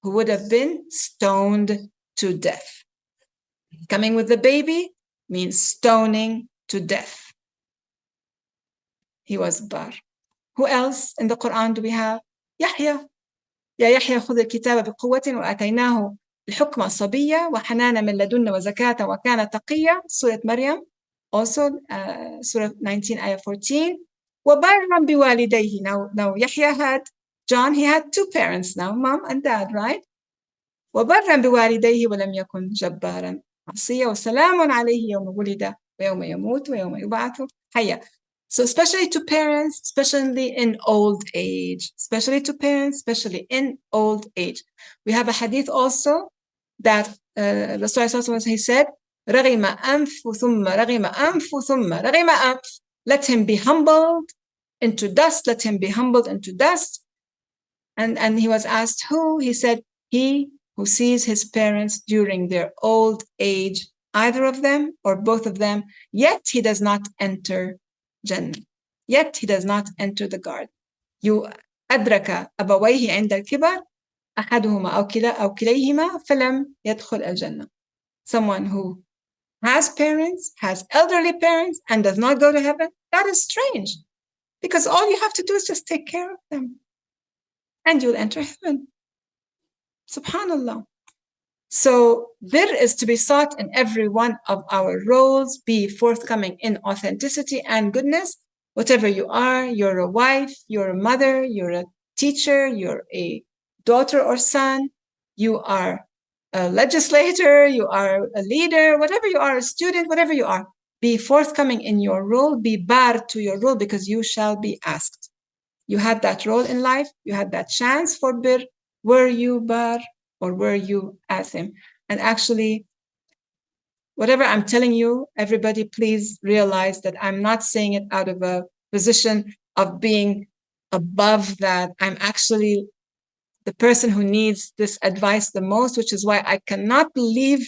Who would have been stoned to death. Coming with the baby means stoning to death. He was bar. Who else in the Quran do we have? Yahya. يا يحيى خذ الكتاب بقوة وآتيناه الحكم صبيا وحنانا من لدنا وزكاة وكان تقيا. Surah Maryam, also Surah 19, Ayah 14. وبرا بوالديه. Now Yahya had, John, he had two parents now, mom and dad, right? وبرا بوالديه ولم يكن جبارا عصيا وسلام عليه يوم ولد ويوم يموت ويوم يبعث حيا. So especially to parents, especially in old age, especially to parents, especially in old age. We have a hadith also that Rasulullah, he said, رغم أنف ثم رغم أنف ثم رغم أنف. Let him be humbled into dust. Let him be humbled into dust. And he was asked who? He said, he who sees his parents during their old age, either of them or both of them, yet he does not enter Jannah. Yet he does not enter the garden. You أدرك أبويه عند الكبر أحدهما أو كليهما فلم يدخل الجنة. Someone who has parents, has elderly parents, and does not go to heaven, that is strange. Because all you have to do is just take care of them. And you'll enter heaven. Subhanallah. So bir is to be sought in every one of our roles, be forthcoming in authenticity and goodness. Whatever you are, you're a wife, you're a mother, you're a teacher, you're a daughter or son, you are a legislator, you are a leader, whatever you are, a student, whatever you are, be forthcoming in your role, be bar to your role, because you shall be asked. You had that role in life, you had that chance for bir. Were you bar or were you athim? And actually, whatever I'm telling you, everybody please realize that I'm not saying it out of a position of being above that. I'm actually the person who needs this advice the most, which is why I cannot leave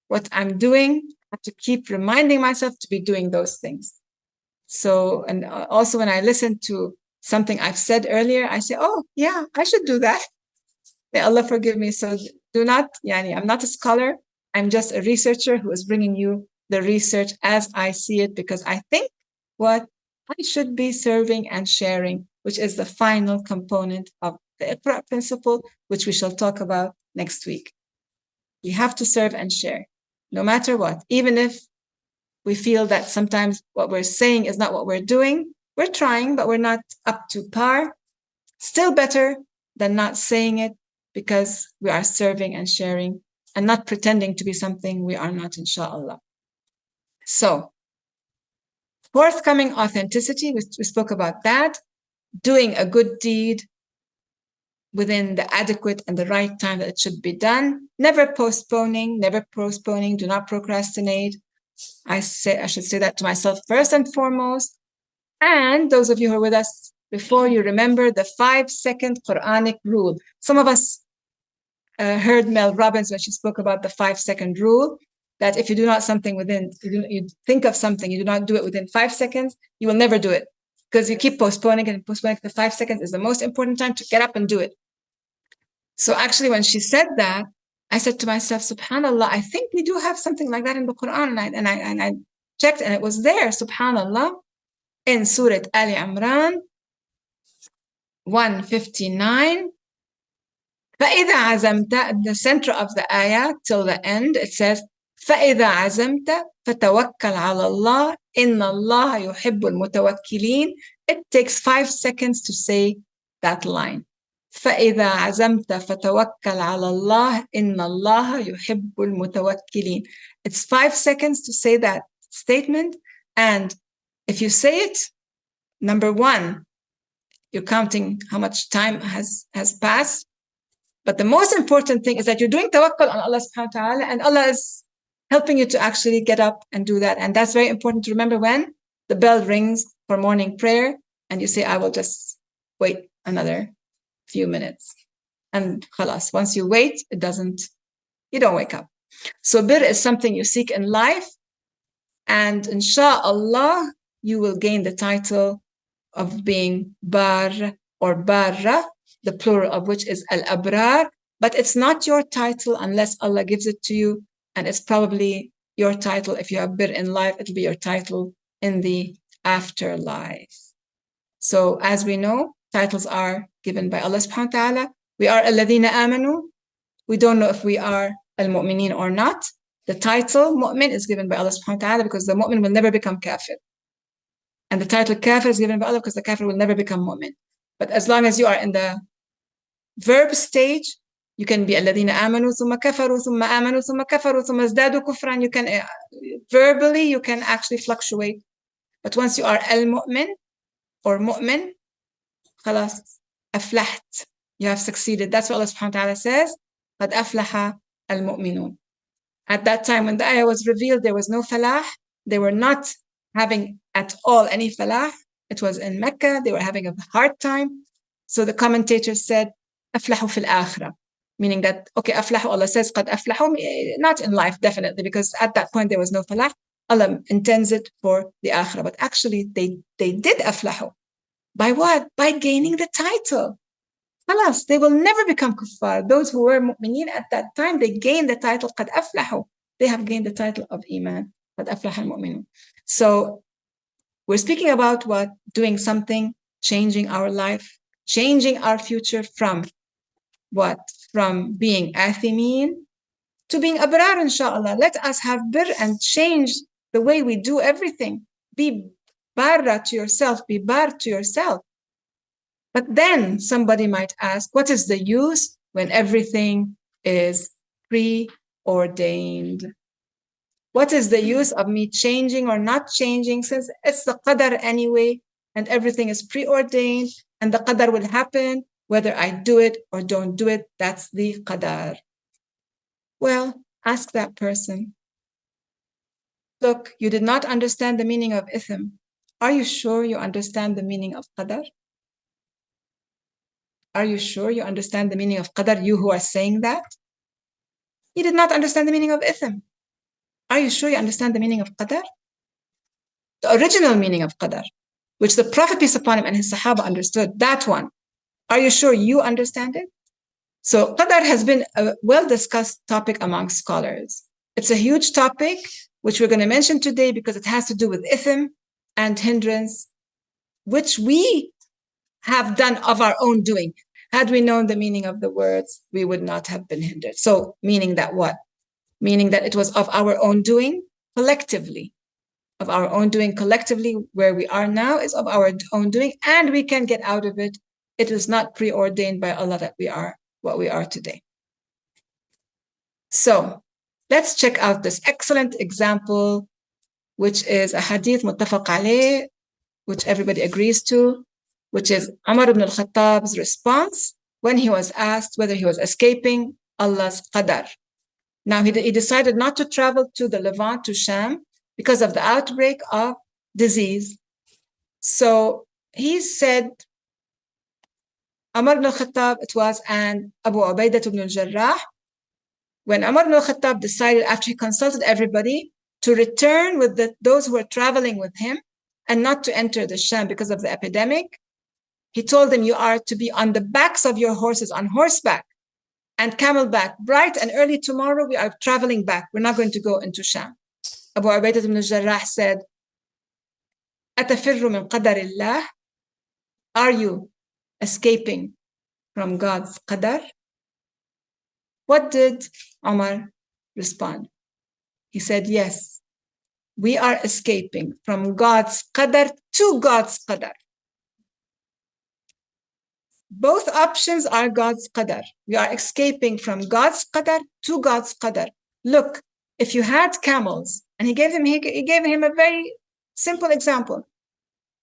what I'm doing. I have to keep reminding myself to be doing those things. So, and also when I listen to something I've said earlier, I say, oh yeah, I should do that. May Allah forgive me. So do not, I'm not a scholar. I'm just a researcher who is bringing you the research as I see it, because I think what I should be serving and sharing, which is the final component of the Iqra principle, which we shall talk about next week. We have to serve and share, no matter what. Even if we feel that sometimes what we're saying is not what we're doing, we're trying, but we're not up to par. Still better than not saying it, because we are serving and sharing and not pretending to be something we are not, inshallah. So, forthcoming authenticity, we spoke about that. Doing a good deed within the adequate and the right time that it should be done. Never postponing, do not procrastinate. I should say that to myself first and foremost. And those of you who are with us before, you remember the 5-second Quranic rule. Some of us heard Mel Robbins when she spoke about the 5-second rule, that if you do not something within, you think of something, you do not do it within 5 seconds, you will never do it, because you keep postponing and postponing. The 5 seconds is the most important time to get up and do it. So actually, when she said that, I said to myself, subhanallah, I think we do have something like that in the Quran. And I checked, and it was there, subhanallah, in Surah Ali Imran 159. فَإِذَا عَزَمْتَ, at the center of the ayah till the end, it says, فَإِذَا عَزَمْتَ فَتَوَكَّلْ عَلَى اللَّهِ إِنَّ اللَّهَ يُحِبُّ الْمُتَوَكِّلِينَ. It takes 5 seconds to say that line. فَإِذَا عَزَمْتَ فَتَوَكَّلْ عَلَى اللَّهِ إِنَّ اللَّهَ يُحِبُّ الْمُتَوَكِّلِينَ. It's 5 seconds to say that statement. And if you say it, number one, you're counting how much time has passed. But the most important thing is that you're doing tawakkul on Allah subhanahu wa ta'ala, and Allah is helping you to actually get up and do that. And that's very important to remember when the bell rings for morning prayer and you say, I will just wait another few minutes. And khalas, once you wait, you don't wake up. So bir is something you seek in life, and insha'Allah, you will gain the title of being bar or barra, the plural of which is al-abrar, but it's not your title unless Allah gives it to you, and it's probably your title. If you have bir in life, it'll be your title in the afterlife. So as we know, titles are given by Allah subhanahu wa ta'ala. We are alladhina amanu. We don't know if we are al-mu'mineen or not. The title mu'min is given by Allah subhanahu wa ta'ala because the mu'min will never become kafir. And the title kafir is given by Allah because the kafir will never become mu'min. But as long as you are in the verb stage, you can be alladhina amanu thumma kafaru thumma amanu thumma kafaru thumma izdadu kufran. You can verbally, you can actually fluctuate. But once you are al-mu'min or mu'min, khalas, aflaht, you have succeeded. That's what Allah subhanahu wa ta'ala says, qad aflaha al-mu'minun. At that time when the ayah was revealed, there was no falah. They were not having at all any falah. It was in Mecca. They were having a hard time. So the commentators said, aflahu fil akhirah, meaning that, okay, aflahu, Allah says, qad aflahu, not in life, definitely, because at that point there was no falah. Allah intends it for the akhirah. But actually, they did aflahu. By what? By gaining the title. Alas, they will never become kuffar. Those who were mu'mineen at that time, they gained the title qad aflahu. They have gained the title of iman, qad aflaha al-mu'minun. So we're speaking about what? Doing something, changing our life, changing our future from what? From being athimin to being abrar, inshallah. Let us have bir and change the way we do everything. Be barra to yourself, be bar to yourself. But then somebody might ask, what is the use when everything is preordained? What is the use of me changing or not changing, since it's the qadar anyway, and everything is preordained, and the qadar will happen whether I do it or don't do it? That's the qadar. Well, ask that person. Look, you did not understand the meaning of ithm. Are you sure you understand the meaning of qadar? Are you sure you understand the meaning of qadar, you who are saying that? You did not understand the meaning of ithm. Are you sure you understand the meaning of qadar? The original meaning of qadar, which the Prophet, peace upon him, and his Sahaba understood, that one. Are you sure you understand it? So qadar has been a well-discussed topic among scholars. It's a huge topic, which we're going to mention today because it has to do with ithm and hindrance, which we have done of our own doing. Had we known the meaning of the words, we would not have been hindered. So meaning that what? Meaning that it was of our own doing collectively. Of our own doing collectively, where we are now is of our own doing, and we can get out of it. It is not preordained by Allah that we are what we are today. So let's check out this excellent example, which is a hadith muttafaq alayh, which everybody agrees to, which is Umar ibn al-Khattab's response when he was asked whether he was escaping Allah's qadar. Now, he decided not to travel to the Levant, to Sham, because of the outbreak of disease. So he said, Umar ibn al-Khattab, it was, and Abu Ubaidah ibn al-Jarrah, when Umar ibn al-Khattab decided, after he consulted everybody, to return with those who were traveling with him and not to enter the Sham because of the epidemic, he told them, you are to be on the backs of your horses, on horseback and camelback. Bright and early tomorrow, we are traveling back. We're not going to go into Sham. Abu Ubaidah ibn al-Jarrah said, أَتَفِرُّ مِنْ قَدَرِ اللَّهِ? Are you escaping from God's qadar? What did Umar respond? He said, yes, we are escaping from God's qadar to God's qadar. Both options are God's qadar. We are escaping from God's qadar to God's qadar. Look, if you had camels, and he gave him a very simple example.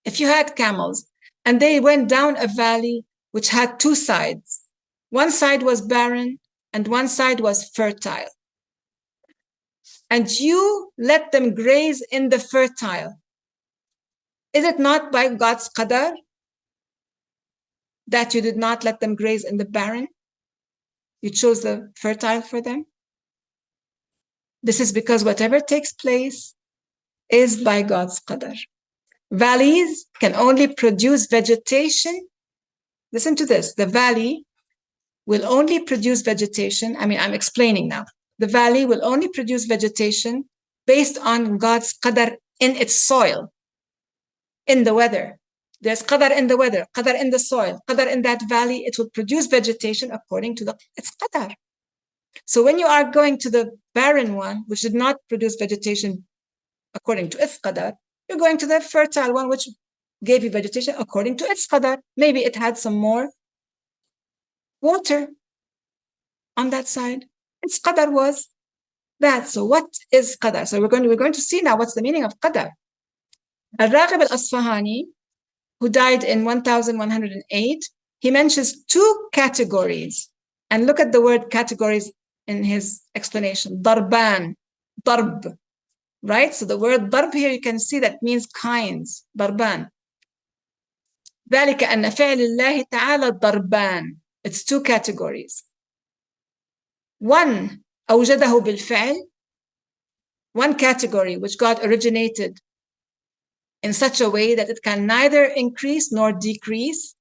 If you had camels and they went down a valley which had two sides, one side was barren and one side was fertile, and you let them graze in the fertile, is it not by God's qadar that you did not let them graze in the barren? You chose the fertile for them? This is because whatever takes place is by God's qadar. Valleys can only produce vegetation. Listen to this. The valley will only produce vegetation. I'm explaining now. The valley will only produce vegetation based on God's qadar in its soil, in the weather. There's qadar in the weather, qadar in the soil, qadar in that valley. It will produce vegetation according to its qadar. So when you are going to the barren one, which did not produce vegetation according to its qadar, you're going to the fertile one, which gave you vegetation according to its qadar. Maybe it had some more water on that side. Its qadar was that. So what is qadar? So we're going to see now what's the meaning of qadar. Al-Raghib al-Asfahani, who died in 1108, he mentions two categories. And look at the word categories in his explanation. Darban, darb, right? So the word darb here, you can see that means kinds, darban. ذلك أن فعل الله تعالى ضربان. It's two categories. One, أوجده بالفعل, one category which God originated in such a way that it can neither increase nor decrease.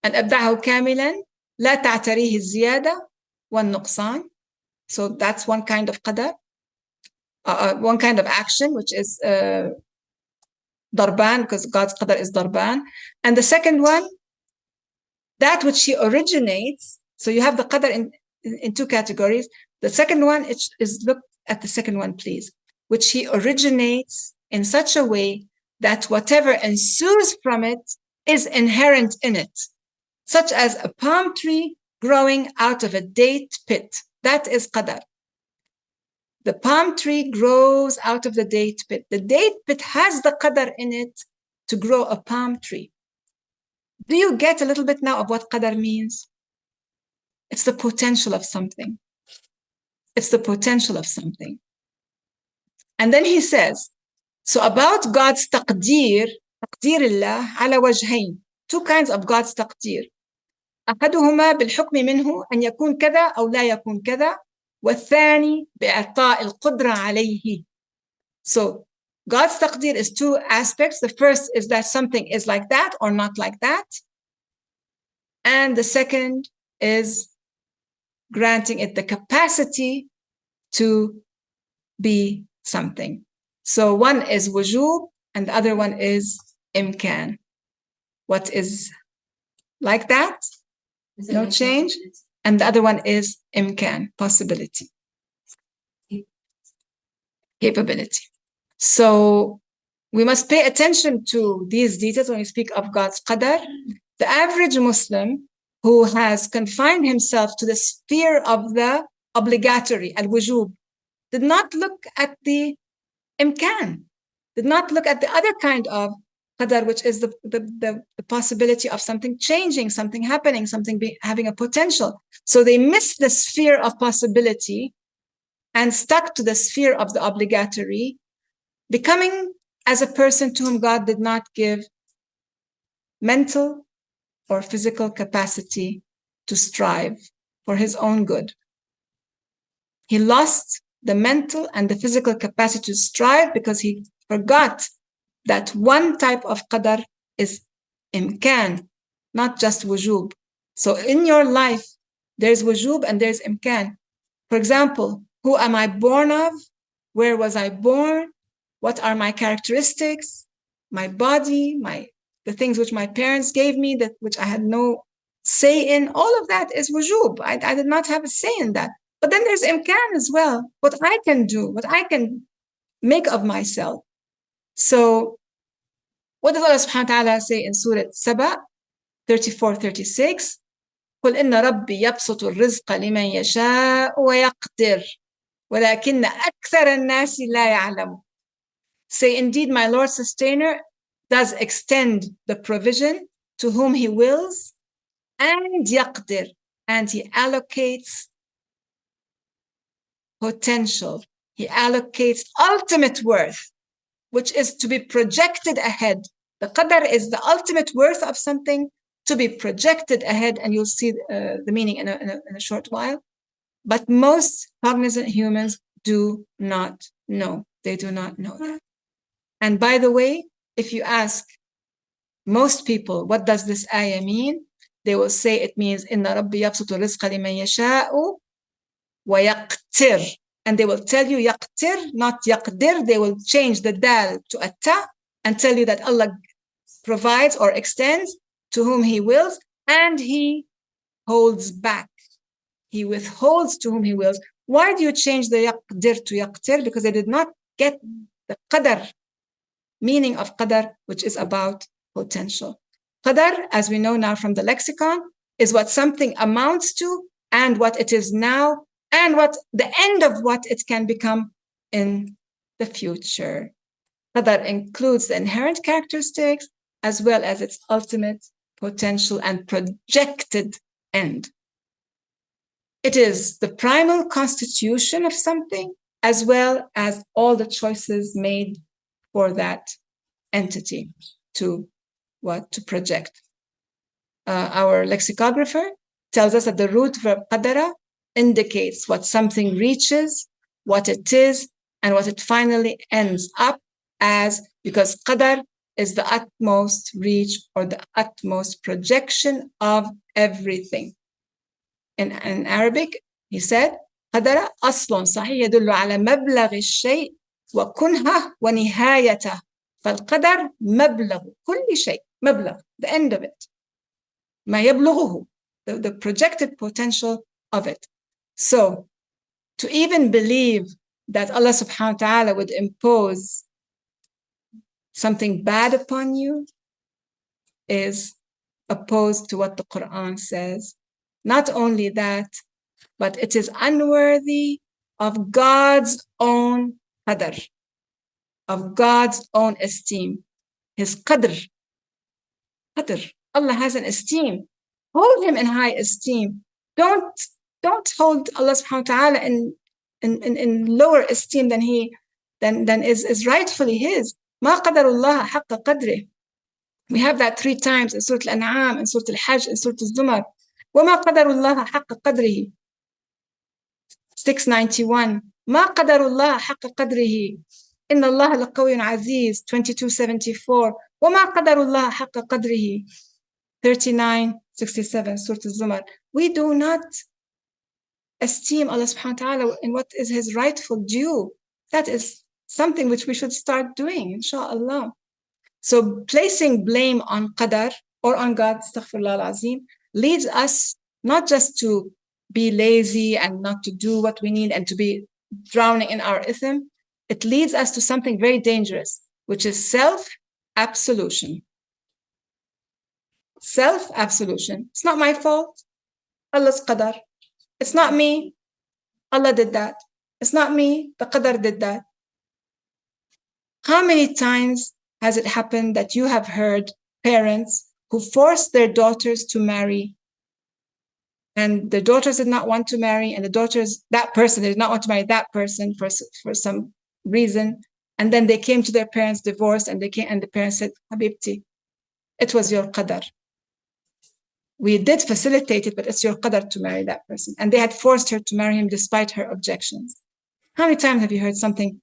أن أبدعه كاملا لا تعتريه الزيادة والنقصان. So that's one kind of qadar, one kind of action, which is darban, because God's qadar is darban. And the second one, that which he originates. So you have the qadar in two categories. The second one is, look at the second one, please, which he originates in such a way that whatever ensues from it is inherent in it, such as a palm tree growing out of a date pit. That is qadar. The palm tree grows out of the date pit. The date pit has the qadar in it to grow a palm tree. Do you get a little bit now of what qadar means? It's the potential of something. It's the potential of something. And then he says, so about God's taqdeer, taqdeer Allah ala wajhayn, two kinds of God's taqdeer. أحدهما بالحكم منه أن يكون كذا أو لا يكون كذا، والثاني بإعطاء القدرة عليه. So God's taqdeer is two aspects. The first is that something is like that or not like that. And the second is granting it the capacity to be something. So one is wujub and the other one is imkan. What is like that? No change. And the other one is imkan, possibility, capability. So we must pay attention to these details when we speak of God's qadar. The average Muslim who has confined himself to the sphere of the obligatory, al-wujub, did not look at the imkan, did not look at the other kind of qadar, which is the possibility of something changing, something happening, something having a potential. So they missed the sphere of possibility and stuck to the sphere of the obligatory, becoming as a person to whom God did not give mental or physical capacity to strive for his own good. He lost the mental and the physical capacity to strive because he forgot that one type of qadar is imkan, not just wujub. So in your life, there's wujub and there's imkan. For example, who am I born of? Where was I born? What are my characteristics? My body, the things which my parents gave me, which I had no say in, all of that is wujub. I did not have a say in that. But then there's imkan as well, what I can do, what I can make of myself. So what does Allah subhanahu wa ta'ala say in Surah Saba, 34-36? قُلْ إِنَّ رَبِّي يَبْسُطُ الرِّزْقَ لِمَنْ يَشَاءُ وَيَقْدِرُ وَلَكِنَّ أَكْثَرَ النَّاسِ لَا يَعْلَمُونَ. Say, indeed, my Lord Sustainer does extend the provision to whom he wills, and yaqdir, and he allocates potential. He allocates ultimate worth, which is to be projected ahead. The qadar is the ultimate worth of something to be projected ahead, and you'll see the meaning in a short while. But most cognizant humans do not know. They do not know that. And by the way, if you ask most people, what does this ayah mean? They will say it means, Inna Rabbi yabsutu rizqa liman yasha'u wa yaqtir. And they will tell you yaqtir, not yaqdir. They will change the dal to a ta and tell you that Allah provides or extends to whom he wills, and he holds back. He withholds to whom he wills. Why do you change the yaqdir to yaqtir? Because they did not get the qadar, meaning of qadar, which is about potential. Qadar, as we know now from the lexicon, is what something amounts to and what it is now and what the end of what it can become in the future. Qadar includes the inherent characteristics as well as its ultimate potential and projected end. It is the primal constitution of something as well as all the choices made for that entity to project. Our lexicographer tells us that the root verb qadara indicates what something reaches, what it is, and what it finally ends up as, because qadar is the utmost reach or the utmost projection of everything. In Arabic, he said, قدر أصل صحيح يدل على مبلغ الشيء وكنهه ونهايته. فالقدر مبلغ كل شيء. مبلغ, the end of it. ما يبلغه, the projected potential of it. So, to even believe that Allah subhanahu wa ta'ala would impose something bad upon you is opposed to what the Qur'an says. Not only that, but it is unworthy of God's own qadr, of God's own esteem, his qadr. Qadr. Allah has an esteem. Hold him in high esteem. Don't hold Allah subhanahu wa ta'ala in lower esteem than is rightfully his. ما قدر الله حق قدره. We have that 3 times in Surah Al-An'am, in Surah Al-Hajj, in Surah Al-Zumar. وما قدر الله حق قدره. 691. ما قدر الله حق قدره. إن الله لقوي عزيز. 2274. وما قدر الله حق قدره. 3967, Surah Al-Zumar. We do not esteem Allah subhanahu wa ta'ala in what is his rightful due. That is something which we should start doing, inshaAllah. So placing blame on qadar or on God, astaghfirullah al-azim, leads us not just to be lazy and not to do what we need and to be drowning in our ithm. It leads us to something very dangerous, which is self-absolution. Self-absolution. It's not my fault. Allah's qadar. It's not me. Allah did that. It's not me. The qadar did that. How many times has it happened that you have heard parents who forced their daughters to marry, and the daughters did not want to marry, and that person did not want to marry that person for some reason, and then they came to their parents divorced, and the parents said, Habibti, it was your qadar. We did facilitate it, but it's your qadar to marry that person. And they had forced her to marry him despite her objections. How many times have you heard something,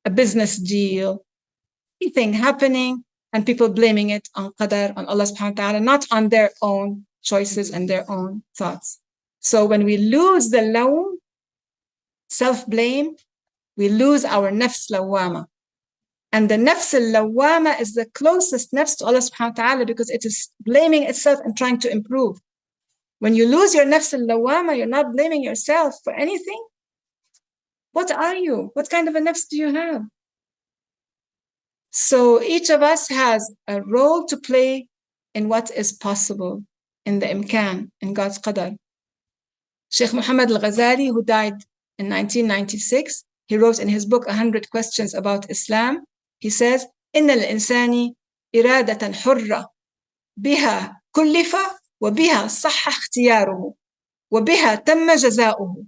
a business deal, anything happening, and people blaming it on qadar, on Allah subhanahu wa ta'ala, not on their own choices and their own thoughts? So when we lose the lawm, self-blame, we lose our nafs lawama. And the nafs al-lawama is the closest nafs to Allah subhanahu wa ta'ala because it is blaming itself and trying to improve. When you lose your nafs al-lawama, you're not blaming yourself for anything. What are you? What kind of a nafs do you have? So each of us has a role to play in what is possible, in the imkan, in God's qadar. Sheikh Muhammad al-Ghazali, who died in 1996, he wrote in his book 100 Questions About Islam, he says, إن الإنسان إرادة حرة بها كلف وبها صح اختياره وبها تم جزاؤه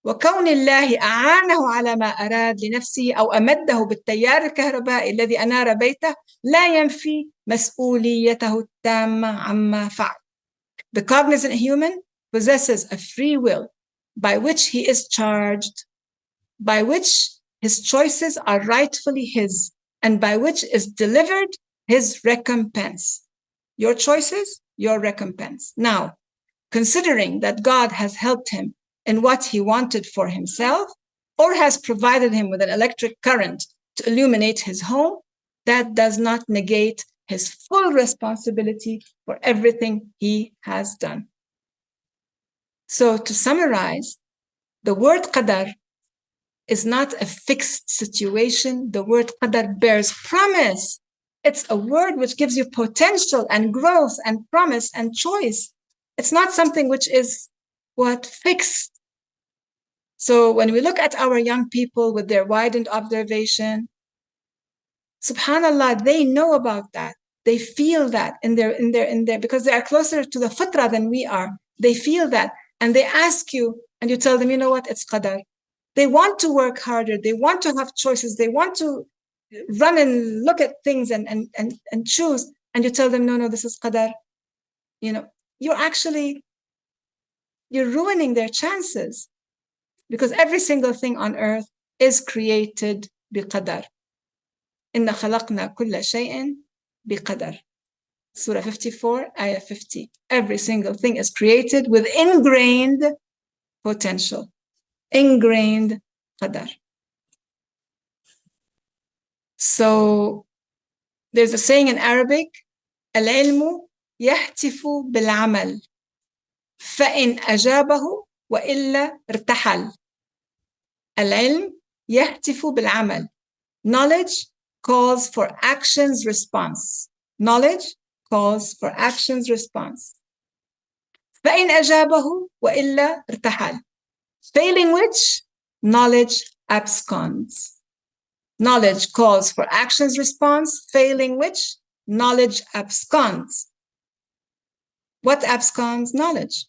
وكون الله أعانه على ما أراد لنفسه أو أمده بالتيار الكهربائي الذي أنار بيته لا ينفي مسؤوليته التامة عما فعل. The cognizant human possesses a free will by which he is charged, by which his choices are rightfully his, and by which is delivered his recompense. Your choices, your recompense. Now, considering that God has helped him in what he wanted for himself, or has provided him with an electric current to illuminate his home, that does not negate his full responsibility for everything he has done. So to summarize, the word qadar is not a fixed situation. The word qadar bears promise. It's a word which gives you potential and growth and promise and choice. It's not something which is fixed. So when we look at our young people with their widened observation, subhanallah, they know about that. They feel that in their, because they are closer to the fitra than we are. They feel that. And they ask you, and you tell them, you know what, it's qadar. They want to work harder. They want to have choices. They want to run and look at things and choose. And you tell them, no, this is qadar. You're ruining their chances, because every single thing on earth is created biqadar. Inna khalaqna kulla shay'in biqadar. Surah 54, Ayah 50. Every single thing is created with ingrained potential, ingrained qadar. So there's a saying in Arabic, al-ilmu yahtifu bil-amal, فإن أجابه وإلا ارتحل. Al-ilm yahtifu bil-amal. Knowledge calls for action's response. Knowledge calls for action's response. فإن أجابه وإلا ارتحل. Failing which, knowledge absconds. Knowledge calls for action's response, failing which, knowledge absconds. What absconds? Knowledge.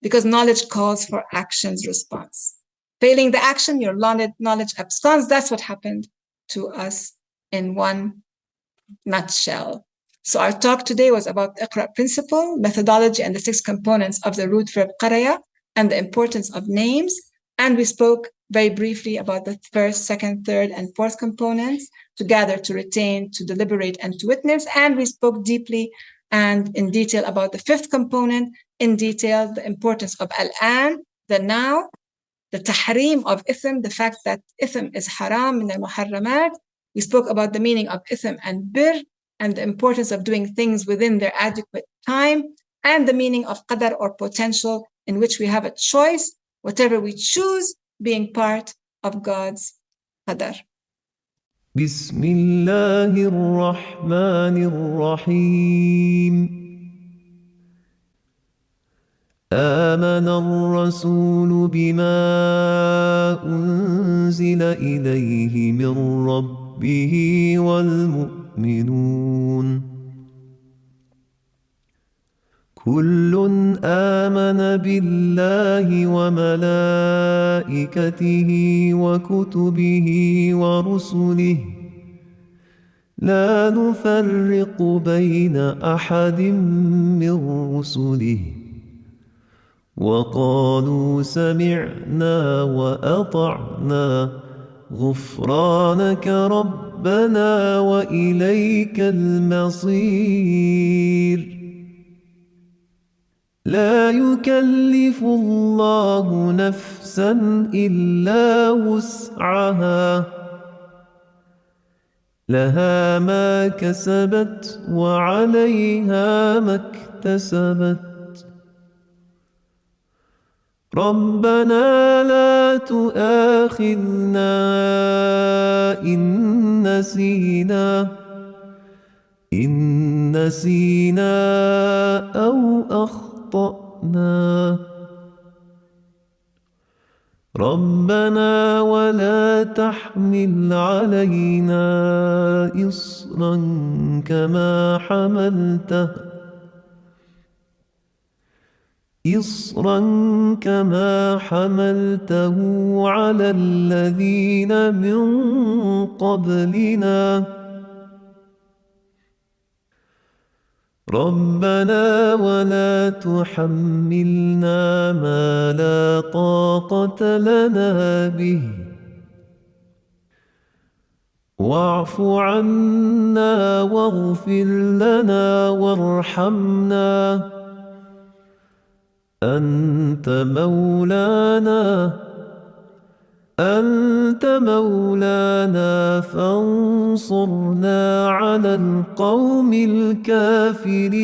Because knowledge calls for action's response. Failing the action, your knowledge absconds. That's what happened to us in one nutshell. So our talk today was about Iqra principle, methodology, and the 6 components of the root verb qaraya, and the importance of names. And we spoke very briefly about the first, second, third, and fourth components: to gather, to retain, to deliberate, and to witness. And we spoke deeply and in detail about the 5th component, in detail, the importance of al-an, the now, the tahrim of ithm, the fact that ithm is haram min al-muharramat. We spoke about the meaning of ithm and bir, and the importance of doing things within their adequate time, and the meaning of qadar, or potential, in which we have a choice, whatever we choose being part of God's qadar. بسم الله الرحمن الرحيم آمن الرسول بما أنزل إليه من ربه والمؤمنون كل آمن بالله وملائكته وكتبه ورسله لا نفرق بين أحد من رسله وقالوا سمعنا وأطعنا غفرانك ربنا وإليك المصير لا يكلف الله نفسا إلا وسعها لها ما كسبت وعليها ما اكتسبت ربنا لا تؤاخذنا إن نسينا أو أخطأنا ربنا ولا تحمل علينا إصرا كما حملته على الذين من قبلنا ربنا ولا تحملنا ما لا طاقة لنا به واعف عنا واغفر لنا وارحمنا أنت مولانا فانصرنا على القوم الكافرين